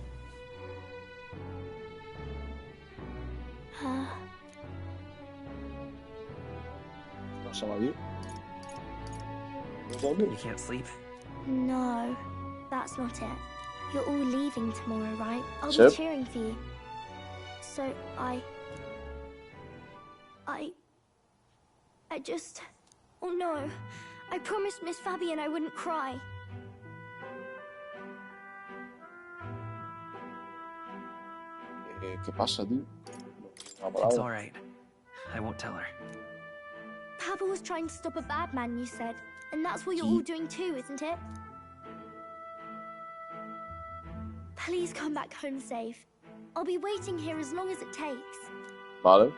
¿Pasa María? You can't sleep? No, that's not it. You're all leaving tomorrow, right? I'll Yep. be cheering for you. So I just... Oh no. I promised Miss Fabian I wouldn't cry. ¿Qué pasa, tío? It's all right. I won't tell her. Papa was trying to stop a bad man, you said. And that's what you're all doing too, isn't it? Please come back home safe. I'll be waiting here as long as it takes. Vale.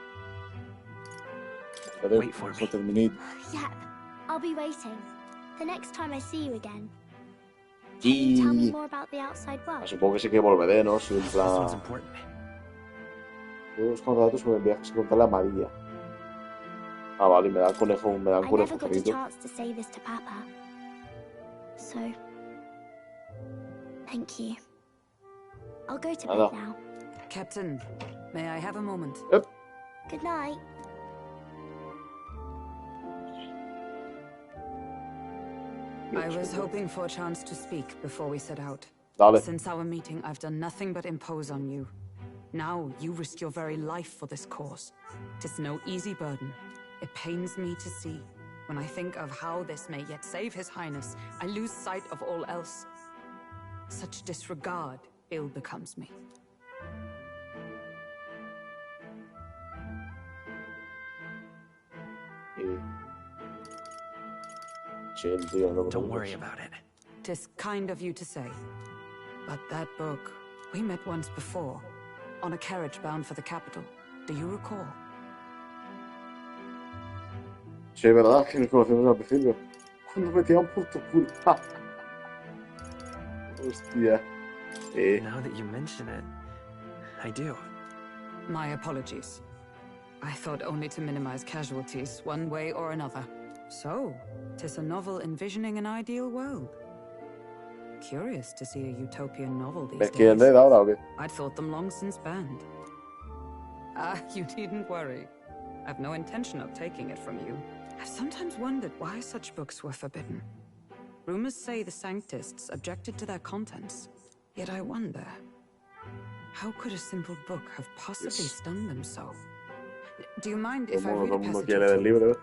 Wait for me. Yep, I'll be waiting. The next time I see you again. Can you tell me more about the outside world? Supongo que sí que volveré, ¿no? Si en This one's plan... important. Puedo buscar datos sobre viajes y contarle a María. Ah, vale, me da el conejo, me da el I conejo never got a frito. chance to say this to Papa. So, thank you. I'll go to bed now. Captain, may I have a moment? Yep. Good night. I was hoping for a chance to speak before we set out. Dale. Since our meeting, I've done nothing but impose on you. Now you risk your very life for this cause. 'Tis no easy burden. It pains me to see. When I think of how this may yet save His Highness, I lose sight of all else. Such disregard ill becomes me. Chill, tío, no te Don't preocupes. worry about it. 'Tis kind of you to say. But that book, we met once before, on a carriage bound for the capital. Do you recall? Sí, es verdad que nos conocimos al principio. Cuando me tiran por tu culpa. Hostia. Now that you mention it, I do. My apologies. I thought only to minimize casualties, one way or another. So, 'tis a novel envisioning an ideal world. Curious to see a utopian novel these ¿Ves quién days. es ahora o qué? I'd thought them long since banned. You needn't worry. I've no intention of taking it from you. I've sometimes wondered why such books were forbidden. Rumors say the Sanctists objected to their contents. Yet I wonder, how could a simple book have possibly stung them so? Do you mind if I Como read todo a el mundo passage quiere or del two? libro.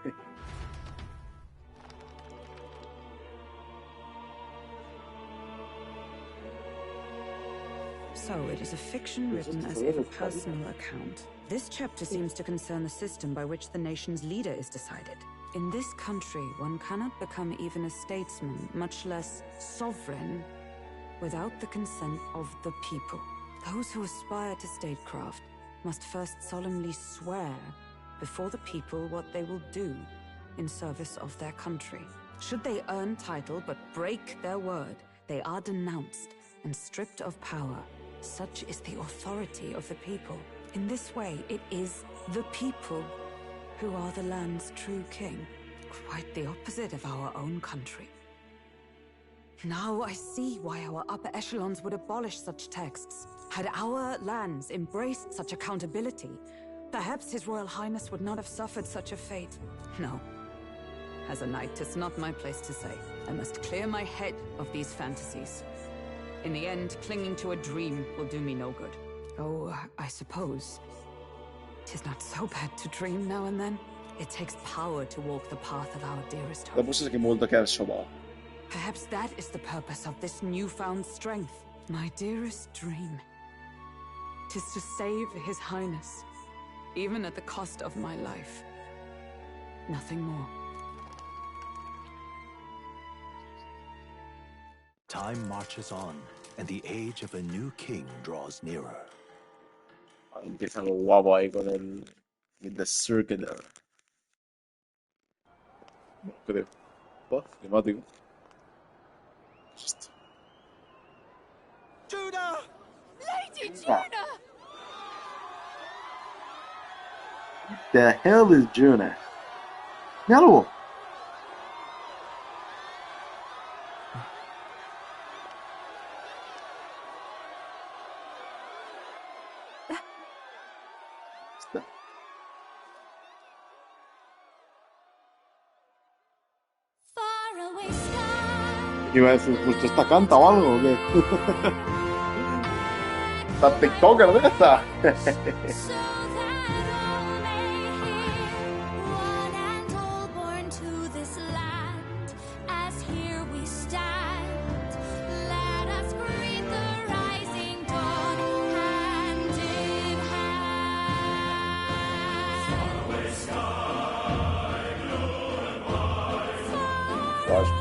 So it is a fiction written as if a personal account. This chapter seems to concern the system by which the nation's leader is decided. In this country, one cannot become even a statesman, much less sovereign, without the consent of the people. Those who aspire to statecraft must first solemnly swear before the people what they will do in service of their country. Should they earn title but break their word, they are denounced and stripped of power. Such is the authority of the people. In this way, it is the people who are the land's true king. Quite the opposite of our own country. Now I see why our upper echelons would abolish such texts. Had our lands embraced such accountability, perhaps His Royal Highness would not have suffered such a fate. No. As a knight, it's not my place to say. I must clear my head of these fantasies. In the end, clinging to a dream will do me no good. Oh, I suppose 'tis not so bad to dream now and then. It takes power to walk the path of our dearest hope. Perhaps that is the purpose of this newfound strength. My dearest dream. 'Tis to save His Highness, even at the cost of my life. Nothing more. Time marches on, and the age of a new king draws nearer. Empieza lo guapo ahí con el The Circular. No creo. Buff, temático. Just... Judah! Lady Ah. Judah! What the hell is Juna? Míralo. Iba a decir, justo esta canta o algo, ¿o qué? ¿Está TikToker de esta?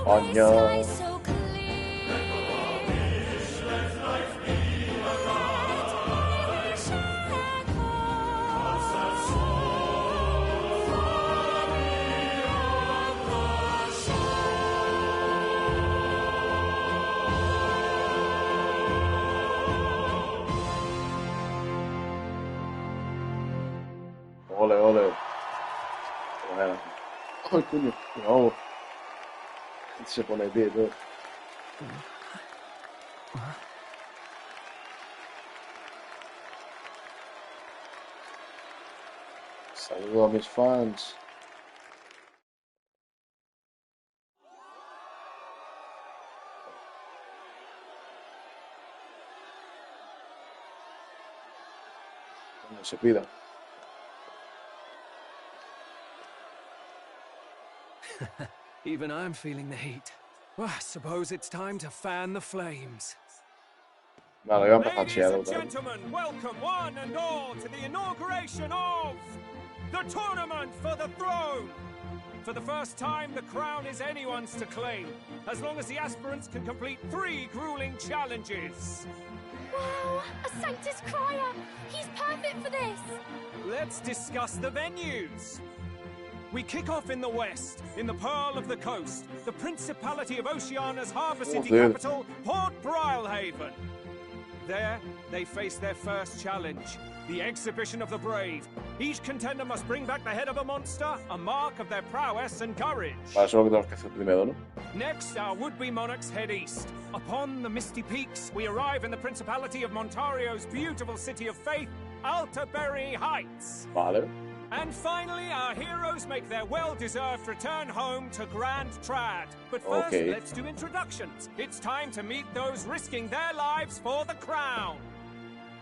España. Ole, ole. Bueno. Ay, coño. No. Se pone de pie todo. Saludo a mis fans. No se pida. Even I'm feeling the heat. Well, I suppose it's time to fan the flames. Vale, voy a empezar Ladies and chiado. gentlemen, welcome one and all to the inauguration of the Tournament for the Throne. For the first time, the crown is anyone's to claim, as long as the aspirants can complete 3 grueling challenges. Wow, a Sanctus Crier! He's perfect for this! Let's discuss the venues. We kick off in the west, in the Pearl of the Coast, the Principality of Oceania's harbour city capital, Port Brilehaven. There, they face their first challenge, the Exhibition of the Brave. Each contender must bring back the head of a monster, a mark of their prowess and courage. Eso es lo que tenemos que hacer primero, ¿no? Next, our would-be monarchs head east. Upon the misty peaks, we arrive in the Principality of Montario's beautiful city of faith, Altaberry Heights. Vale. And finally, our heroes make their well-deserved return home to Grand Trad. But first, let's do introductions. It's time to meet those risking their lives for the crown.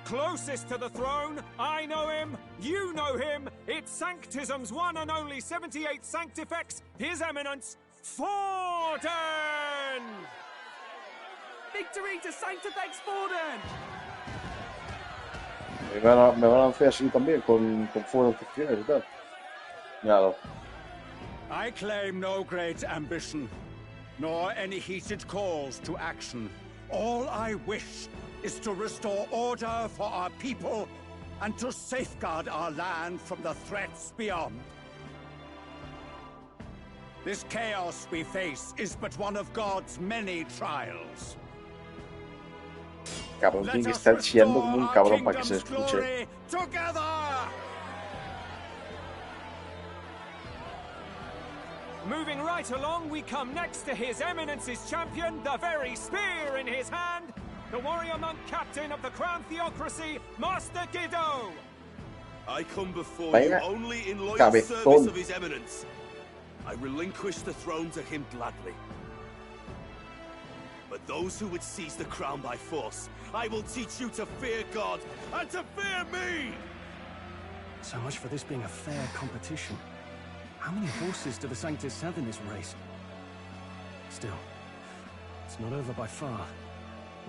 Closest to the throne, I know him, you know him. It's Sanctism's one and only 78th Sanctifex, His Eminence, Forden! Victory to Sanctifex Forden! Me van a hacer así también, con fuego artificial y tal. Míralo. I claim no great ambition, nor any heated calls to action. All I wish is to restore order for our people and to safeguard our land from the threats beyond. This chaos we face is but one of God's many trials. Cabrón, tiene que estar chillando como un cabrón para que se escuche. Moving right along, we come next to His Eminence's champion, the very spear in his hand, the warrior monk captain of the crown theocracy, Master Guido. I come before you only in loyal service of His Eminence. I relinquish the throne to him gladly. But those who would seize the crown by force, I will teach you to fear God and to fear me! So much for this being a fair competition. How many horses do the Sanctus have in this race? Still, it's not over by far.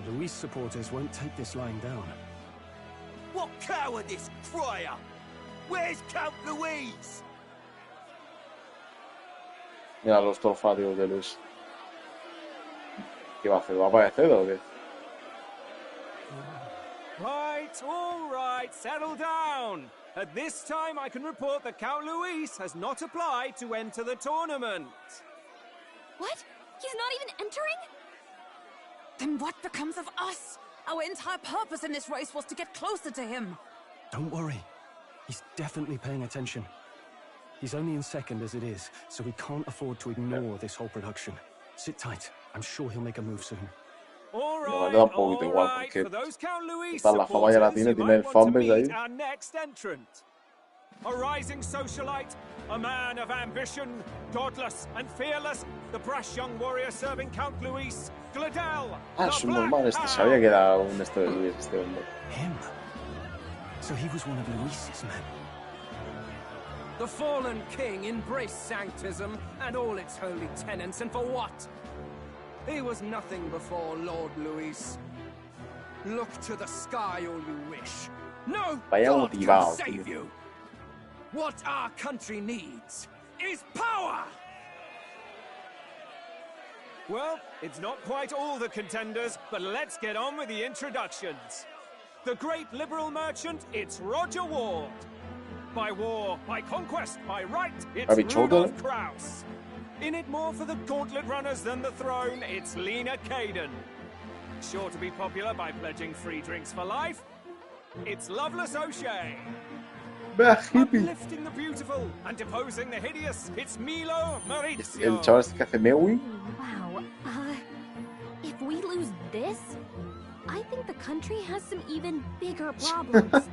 The Luis supporters won't take this lying down. What cowardice, crier! Where's Count Louise? Mira los trofadios de Luis. ¿Qué va a hacer? ¿Va a aparecer o qué? All right, settle down. At this time, I can report that Count Luis has not applied to enter the tournament. What? He's not even entering? Then what becomes of us? Our entire purpose in this race was to get closer to him. Don't worry. He's definitely paying attention. He's only in second as it is, so we can't afford to ignore this whole production. Sit tight. I'm sure he'll make a move soon. All right, for those Count Luis la fama ya la tiene el fanbase ahí. Our next entrant. A rising socialite, a man of ambition, godless and fearless, the brash young warrior serving Count Luis, Gladel. Es un normal, sabía que era un de Luis, este hombre. Him? So he was one of Luis's men. The fallen king embraced sanctism and all its holy tenets, and for what? He was nothing before Lord Luis. Look to the sky all you wish. No God can save you. What our country needs is power! Well, it's not quite all the contenders, but let's get on with the introductions. The great liberal merchant, it's Roger Ward. By war, by conquest, by right, it's Rudolph Kraus. In it more for the gauntlet runners than the throne, it's Lena Caden. Sure to be popular by pledging free drinks for life, it's Loveless O'Shea. Uplifting the beautiful and deposing the hideous, it's Milo Maurizio. El chaval este que hace Mewi. Wow, if we lose this, I think the country has some even bigger problems.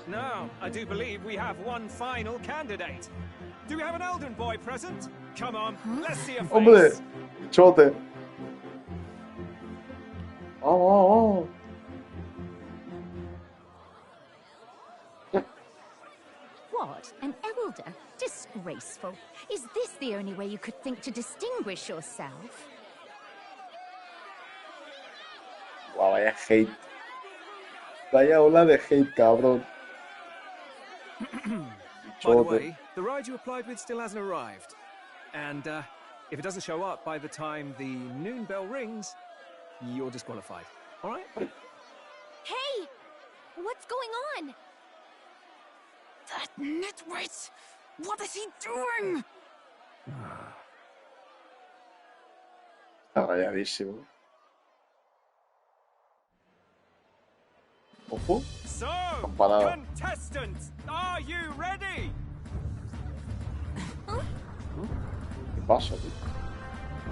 Now, I do believe we have one final candidate. Do we have an Elden boy present? Come on, let's see a face. Hombre, chote. Oh. What? An elder? Disgraceful. Is this the only way you could think to distinguish yourself? Wow, vaya hate. Vaya ola de hate, cabrón. By the way, the ride you applied with still hasn't arrived. And if it doesn't show up by the time the noon bell rings, you're disqualified. All right? Hey! What's going on? That nitwit! What is he doing? Está rayadísimo. Ojo. So, Campanada. contestants, are you ready? ¿Qué pasa, tío?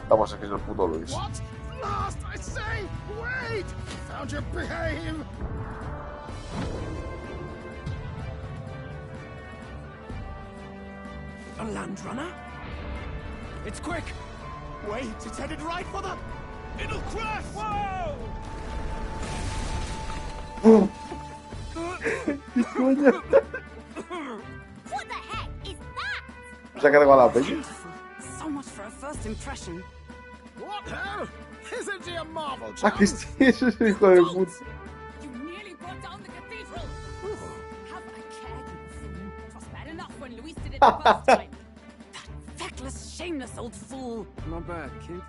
Estamos aquí en el puto Luis. What? Last, I say! Wait! Found your behave! A land runner? It's quick! Wait, it's headed right for the... It'll crash! Whoa! ¿Qué coño? What the heck is that? ¿Se ha cargado la peña? So much for a first impression. What hell? Isn't he a marvel, Ah, que Charles? ese es el hijo de puta. You nearly brought down the cathedral! Have I cared, you fool? 'Twas bad enough when Luis did it the first time. That feckless, shameless old fool! Not bad, kid.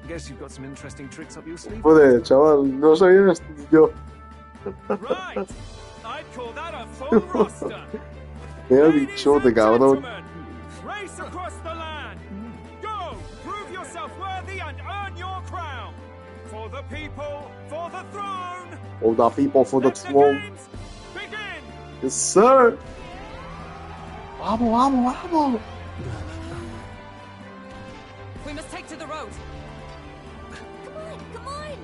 Guess you've got some interesting tricks up your sleeve. Joder, chaval, no sabía ni yo. Right! I'd call that a full roster. Vea bichote, cabrón. Race across the land. Go! Prove yourself worthy and earn your crown. For the people, for the throne. All the people for the throne. Begin! Yes, sir. Vamos, vamos, vamos. We must take to the road. Come on!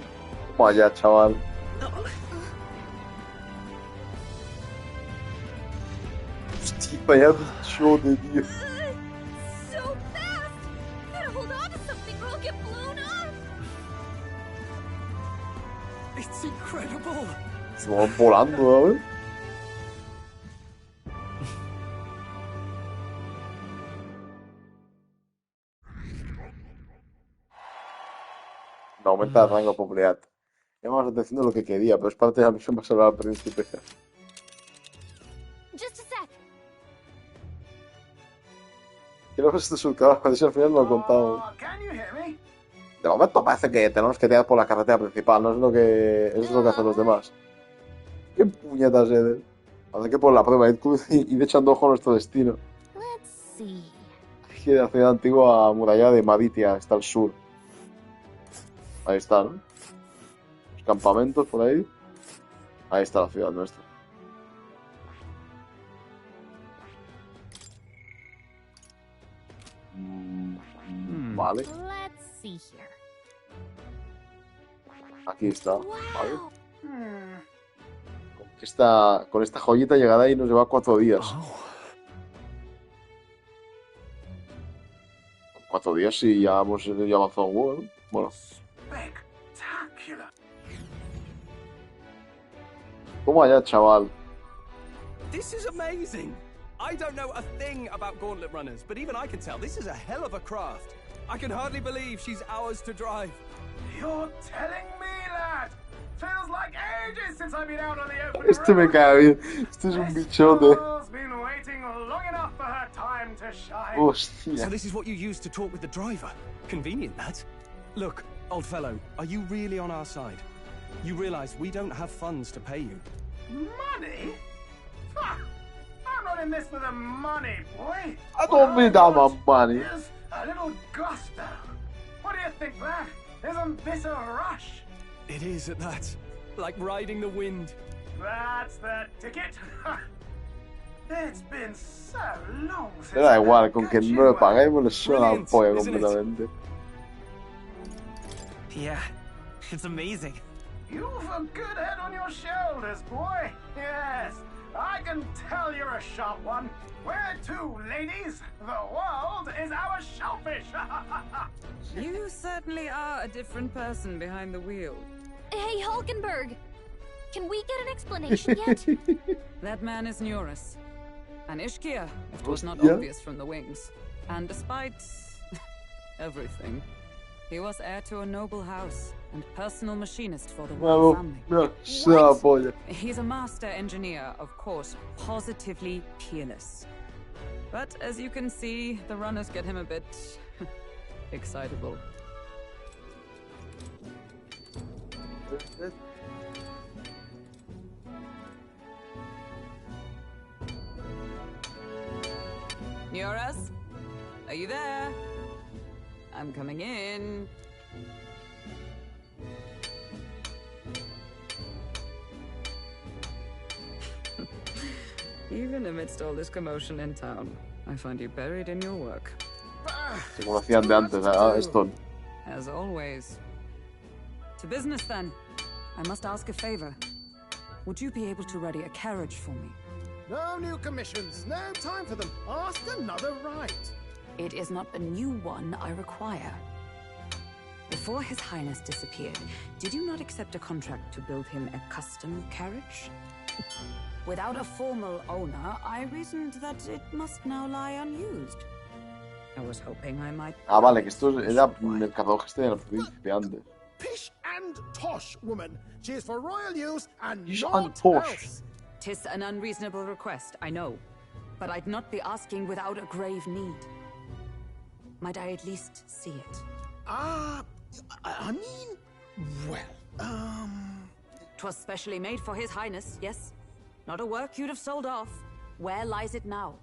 Toma ya, chaval. Hostia, vaya bichote, tío. So fast! Gotta hold on to something or I'll get blown up! It's incredible. Se van volando, ¿eh? No aumenta el rango de popularidad. Llama más atención de lo que quería, pero es parte de la misión para salvar al príncipe. Just a sec. Quiero ver este surcador, cuando al final no lo he contado. De momento parece que tenemos que tirar por la carretera principal, no es lo que. Eso es lo que hacen los demás. ¿Qué puñetas eres? Hace que por la prueba y de echando ojo a nuestro destino. Let's see. Aquí la ciudad antigua murallada de Maditia está al sur. Ahí está, ¿no? Los campamentos por ahí. Ahí está la ciudad nuestra. Vale. Let's see here. Aquí está. Vale. Con esta joyita llegará y nos lleva 4 días. Con 4 días y ya hemos avanzado un huevo, ¿no? Bueno. Spectacular. Toma ya, chaval. This is amazing. I don't know a thing about gauntlet runners, but even I can tell this is a hell of a craft. I can hardly believe she's ours to drive. You're telling me, lad? Feels like ages since I've been out on the open Este me cae bien. Este es un bichote. been waiting long enough for her time to shine. Hostia. So this is what you use to talk with the driver. Convenient, that. Look, old fellow, are you really on our side? You realize we don't have funds to pay you. Money? Ha! I'm not in this for the money, boy. I don't need that money. Here's a little gusto. What do you think, lad? Isn't this a rush? It is at that. Like riding the wind. That's the ticket. It's been so long since Me da igual, con que no le paguemos le suena la polla completamente. Yeah, it's amazing. You've a good head on your shoulders, boy. Yes, I can tell you're a sharp one. Where to, ladies? The world is our shellfish. You certainly are a different person behind the wheel. Hey, Hulkenberg! Can we get an explanation yet? That man is Neurus. And Ishkia, it was not Yeah. obvious from the wings. And despite everything, he was heir to a noble house and personal machinist for the royal Bravo. family. Mira, suena la polla. He's a master engineer, of course, positively peerless. But as you can see, the runners get him a bit excitable. Neurus, are you there? I'm coming in. Even amidst all this commotion in town, I find you buried in your work. Se conocían de antes, esto. As always. To business then. I must ask a favor. Would you be able to ready a carriage for me? No new commissions, no time for them. Ask another right. It is not a new one I require. Before His Highness disappeared, did you not accept a contract to build him a custom carriage? Without a formal owner, I reasoned that it must now lie unused. I was hoping I might. Ah, vale, que esto era el carruaje este del príncipe antes. Pish and tosh, woman. She is for royal use and Pish not and tosh. else. 'Tis an unreasonable request, I know. But I'd not be asking without a grave need. Might I at least see it? I mean, well, 'Twas specially made for His Highness, yes? Not a work you'd have sold off. Where lies it now?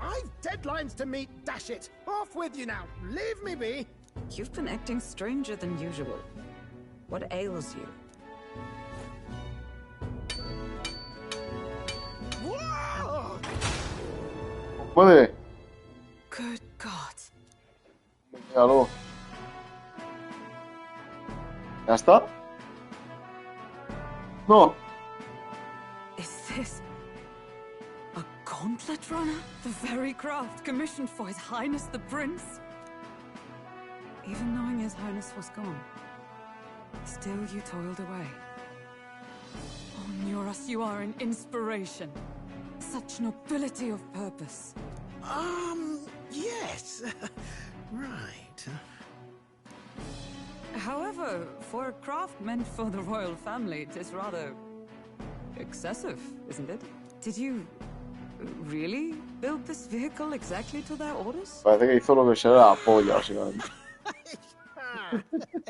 I've deadlines to meet, dash it! Off with you now! Leave me be! You've been acting stranger than usual. What ails you? Whoa! Puede. Good God. Míralo. ¿Ya está? No. Is this a gauntlet runner? The very craft commissioned for His Highness the Prince? Even knowing His Highness was gone, still you toiled away. Oh, Nuras, you are an inspiration. Such nobility of purpose. Yes. Right. However, for a craft meant for the royal family, it is rather excessive, isn't it? Did you really build this vehicle exactly to their orders? Parece que hizo lo que se le da la polla, básicamente.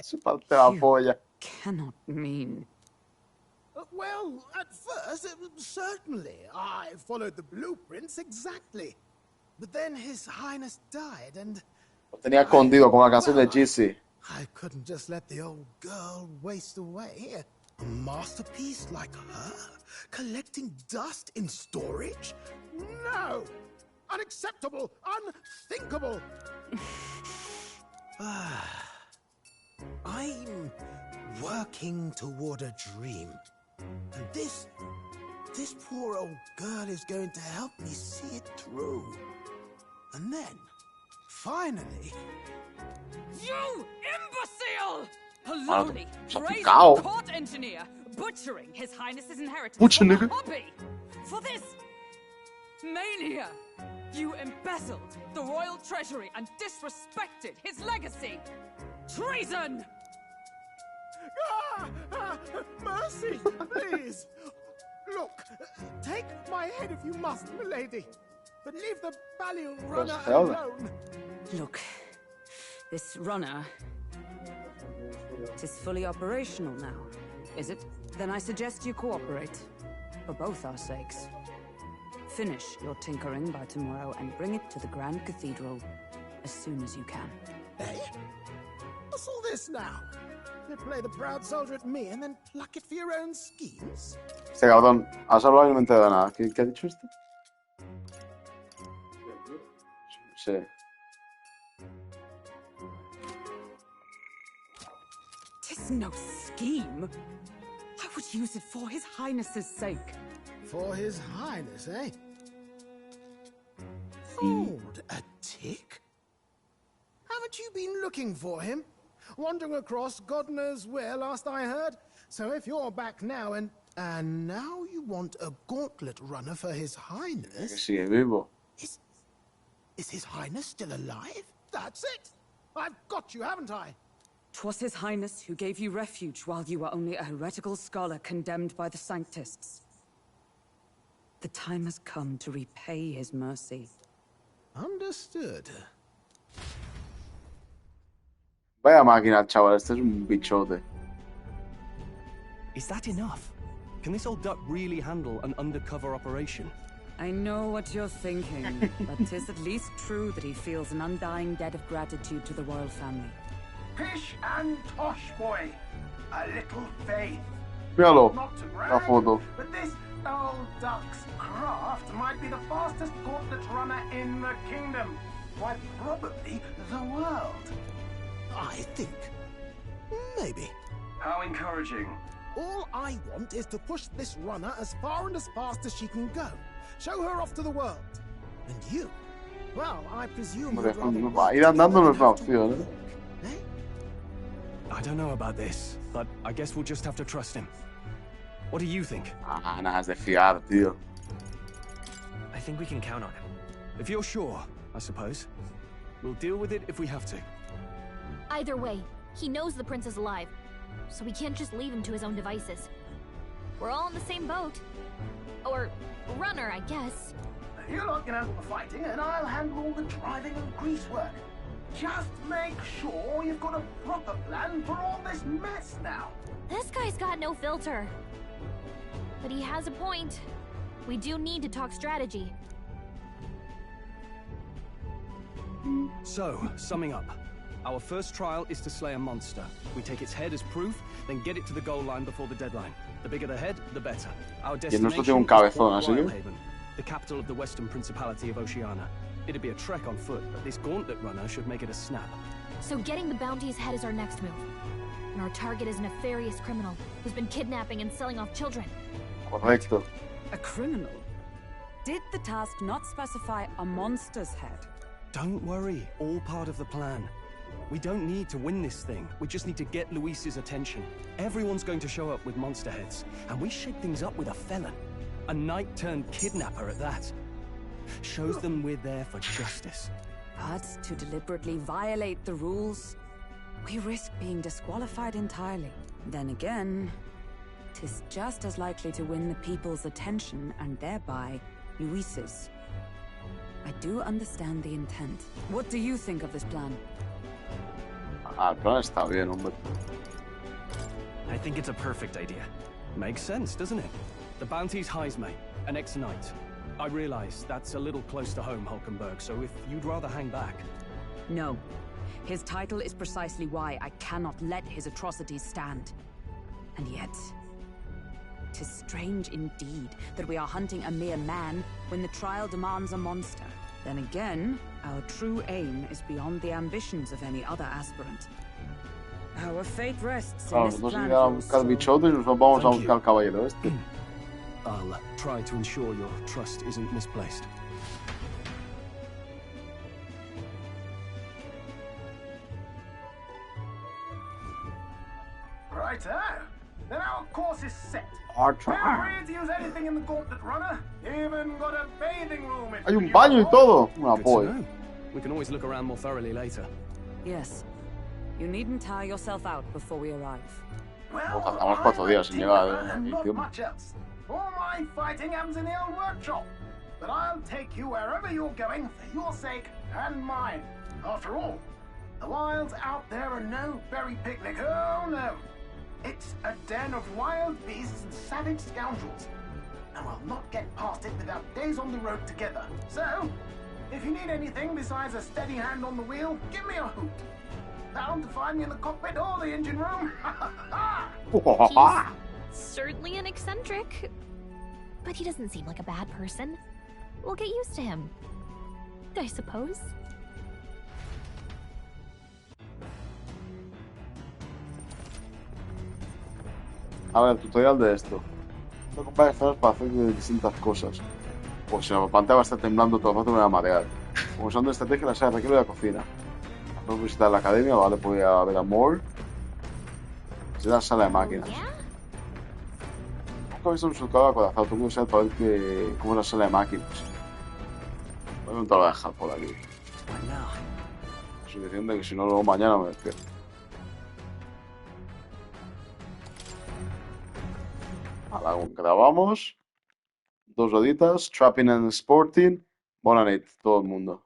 Se parte la polla. Cannot mean. Well, at first, certainly. I followed the blueprints exactly. But then His Highness died, and Lo tenía escondido como la canción de GC. I couldn't just let the old girl waste away. A masterpiece like her? Collecting dust in storage? No! Unacceptable! Unthinkable! I'm working toward a dream. And this poor old girl is going to help me see it through. And then, finally... You imbecile! A Ah, lowly, se ha brazen picado. court engineer butchering His Highness's inheritance Butcher, for a nigga. hobby! For this mania! You embezzled the royal treasury and disrespected his legacy! Treason! Mercy, please! Look, take my head if you must, milady. But leave the Balliol runner hell? alone. Look, this runner... It is fully operational now, is it? Then I suggest you cooperate. For both our sakes. Finish your tinkering by tomorrow and bring it to the Grand Cathedral as soon as you can. Eh? What's all this now? You play the proud soldier at me and then pluck it for your own schemes? Este cabrón, has hablado y no me he enterado de nada. ¿Qué ha dicho este? Sí. Tis no scheme. I would use it for His Highness's sake. For His Highness, eh? Hold a tick. Haven't you been looking for him? Wandering across God knows where last I heard? So if you're back now and now you want a gauntlet runner for His Highness... Que sigue vivo. Is His Highness still alive? That's it! I've got you, haven't I? 'Twas His Highness who gave you refuge while you were only a heretical scholar condemned by the Sanctists. The time has come to repay His mercy. Understood. Vaya máquina, chaval. Este es un bichote. Is that enough? Can this old duck really handle an undercover operation? I know what you're thinking, but 'tis at least true that he feels an undying debt of gratitude to the royal family. Pish and tosh, boy. A little faith. Míralo. Not to La brag, foto. but this old duck's craft might be the fastest gauntlet runner in the kingdom. Why, probably the world. I think. Maybe. How encouraging. All I want is to push this runner as far and as fast as she can go. Show her off to the world. And you? Well, I presume you'd rather Va a ir andando en el opción, ¿eh? I don't know about this, but I guess we'll just have to trust him. What do you think? Ah, nada es de fiar, tío. I think we can count on him. If you're sure, I suppose. We'll deal with it if we have to. Either way, he knows the prince is alive, so we can't just leave him to his own devices. We're all in the same boat. Or runner, I guess. You lot can handle the fighting, and I'll handle all the driving and grease work. Just make sure you've got a proper plan for all this mess now. This guy's got no filter. But he has a point. We do need to talk strategy. So, summing up. Our first trial is to slay a monster. We take its head as proof, then get it to the goal line before the deadline. The bigger the head, the better. Our destination is Haven, the capital of the Western Principality of Oceania. It'd be a trek on foot, but this gauntlet runner should make it a snap. So getting the bounty's head is our next move. And our target is a nefarious criminal who's been kidnapping and selling off children. Correcto. A criminal? Did the task not specify a monster's head? Don't worry, all part of the plan. We don't need to win this thing. We just need to get Luis's attention. Everyone's going to show up with monster heads, and we shake things up with a felon. A knight-turned-kidnapper at that. Shows them we're there for justice. But to deliberately violate the rules, we risk being disqualified entirely. Then again, 'tis just as likely to win the people's attention and thereby Luis's. I do understand the intent. What do you think of this plan? El plan está bien, hombre. I think it's a perfect idea. Makes sense, doesn't it? The bounty's Heisme, an ex-knight. I realize that's a little close to home, Hulkenberg, so if you'd rather hang back... No. His title is precisely why I cannot let his atrocities stand. And yet... 'tis strange indeed that we are hunting a mere man when the trial demands a monster. Then again, our true aim is beyond the ambitions of any other aspirant. Our fate rests in this plan. I'll try to ensure your trust isn't misplaced. Righto. Then our course is set. We're free to use anything in the gauntlet runner. Even got a bathing room. Hay un baño y todo. Una polla. We can always look around more thoroughly later. Yes. You needn't tire yourself out before we arrive. Tardamos 4 días en llegar. Not much else. All my fighting happens in the old workshop. But I'll take you wherever you're going for your sake and mine. After all, the wilds out there are no berry picnic. Oh no. It's a den of wild beasts and savage scoundrels. And we'll not get past it without days on the road together. So, if you need anything besides a steady hand on the wheel, give me a hoot. Bound to find me in the cockpit or the engine room. He's certainly an eccentric. But he doesn't seem like a bad person. We'll get used to him, I suppose. A ver, tutorial de esto. Tengo que comprar esferas para hacer distintas cosas. Pues si la pantalla va a estar temblando todo el rato me va a marear. Como usando estrategia la sala de recreo de la cocina. Puedo visitar la academia, vale, puedo ir a ver a Moore. Es la sala de máquinas. Nunca he visto un surcado acorazado, tengo que usar para ver cómo es la sala de máquinas. Voy a intentar dejar por aquí. Suficiente que si no luego mañana me despierto. Grabamos 2 horitas, Trapping and Sporting. Bona nit, todo el mundo.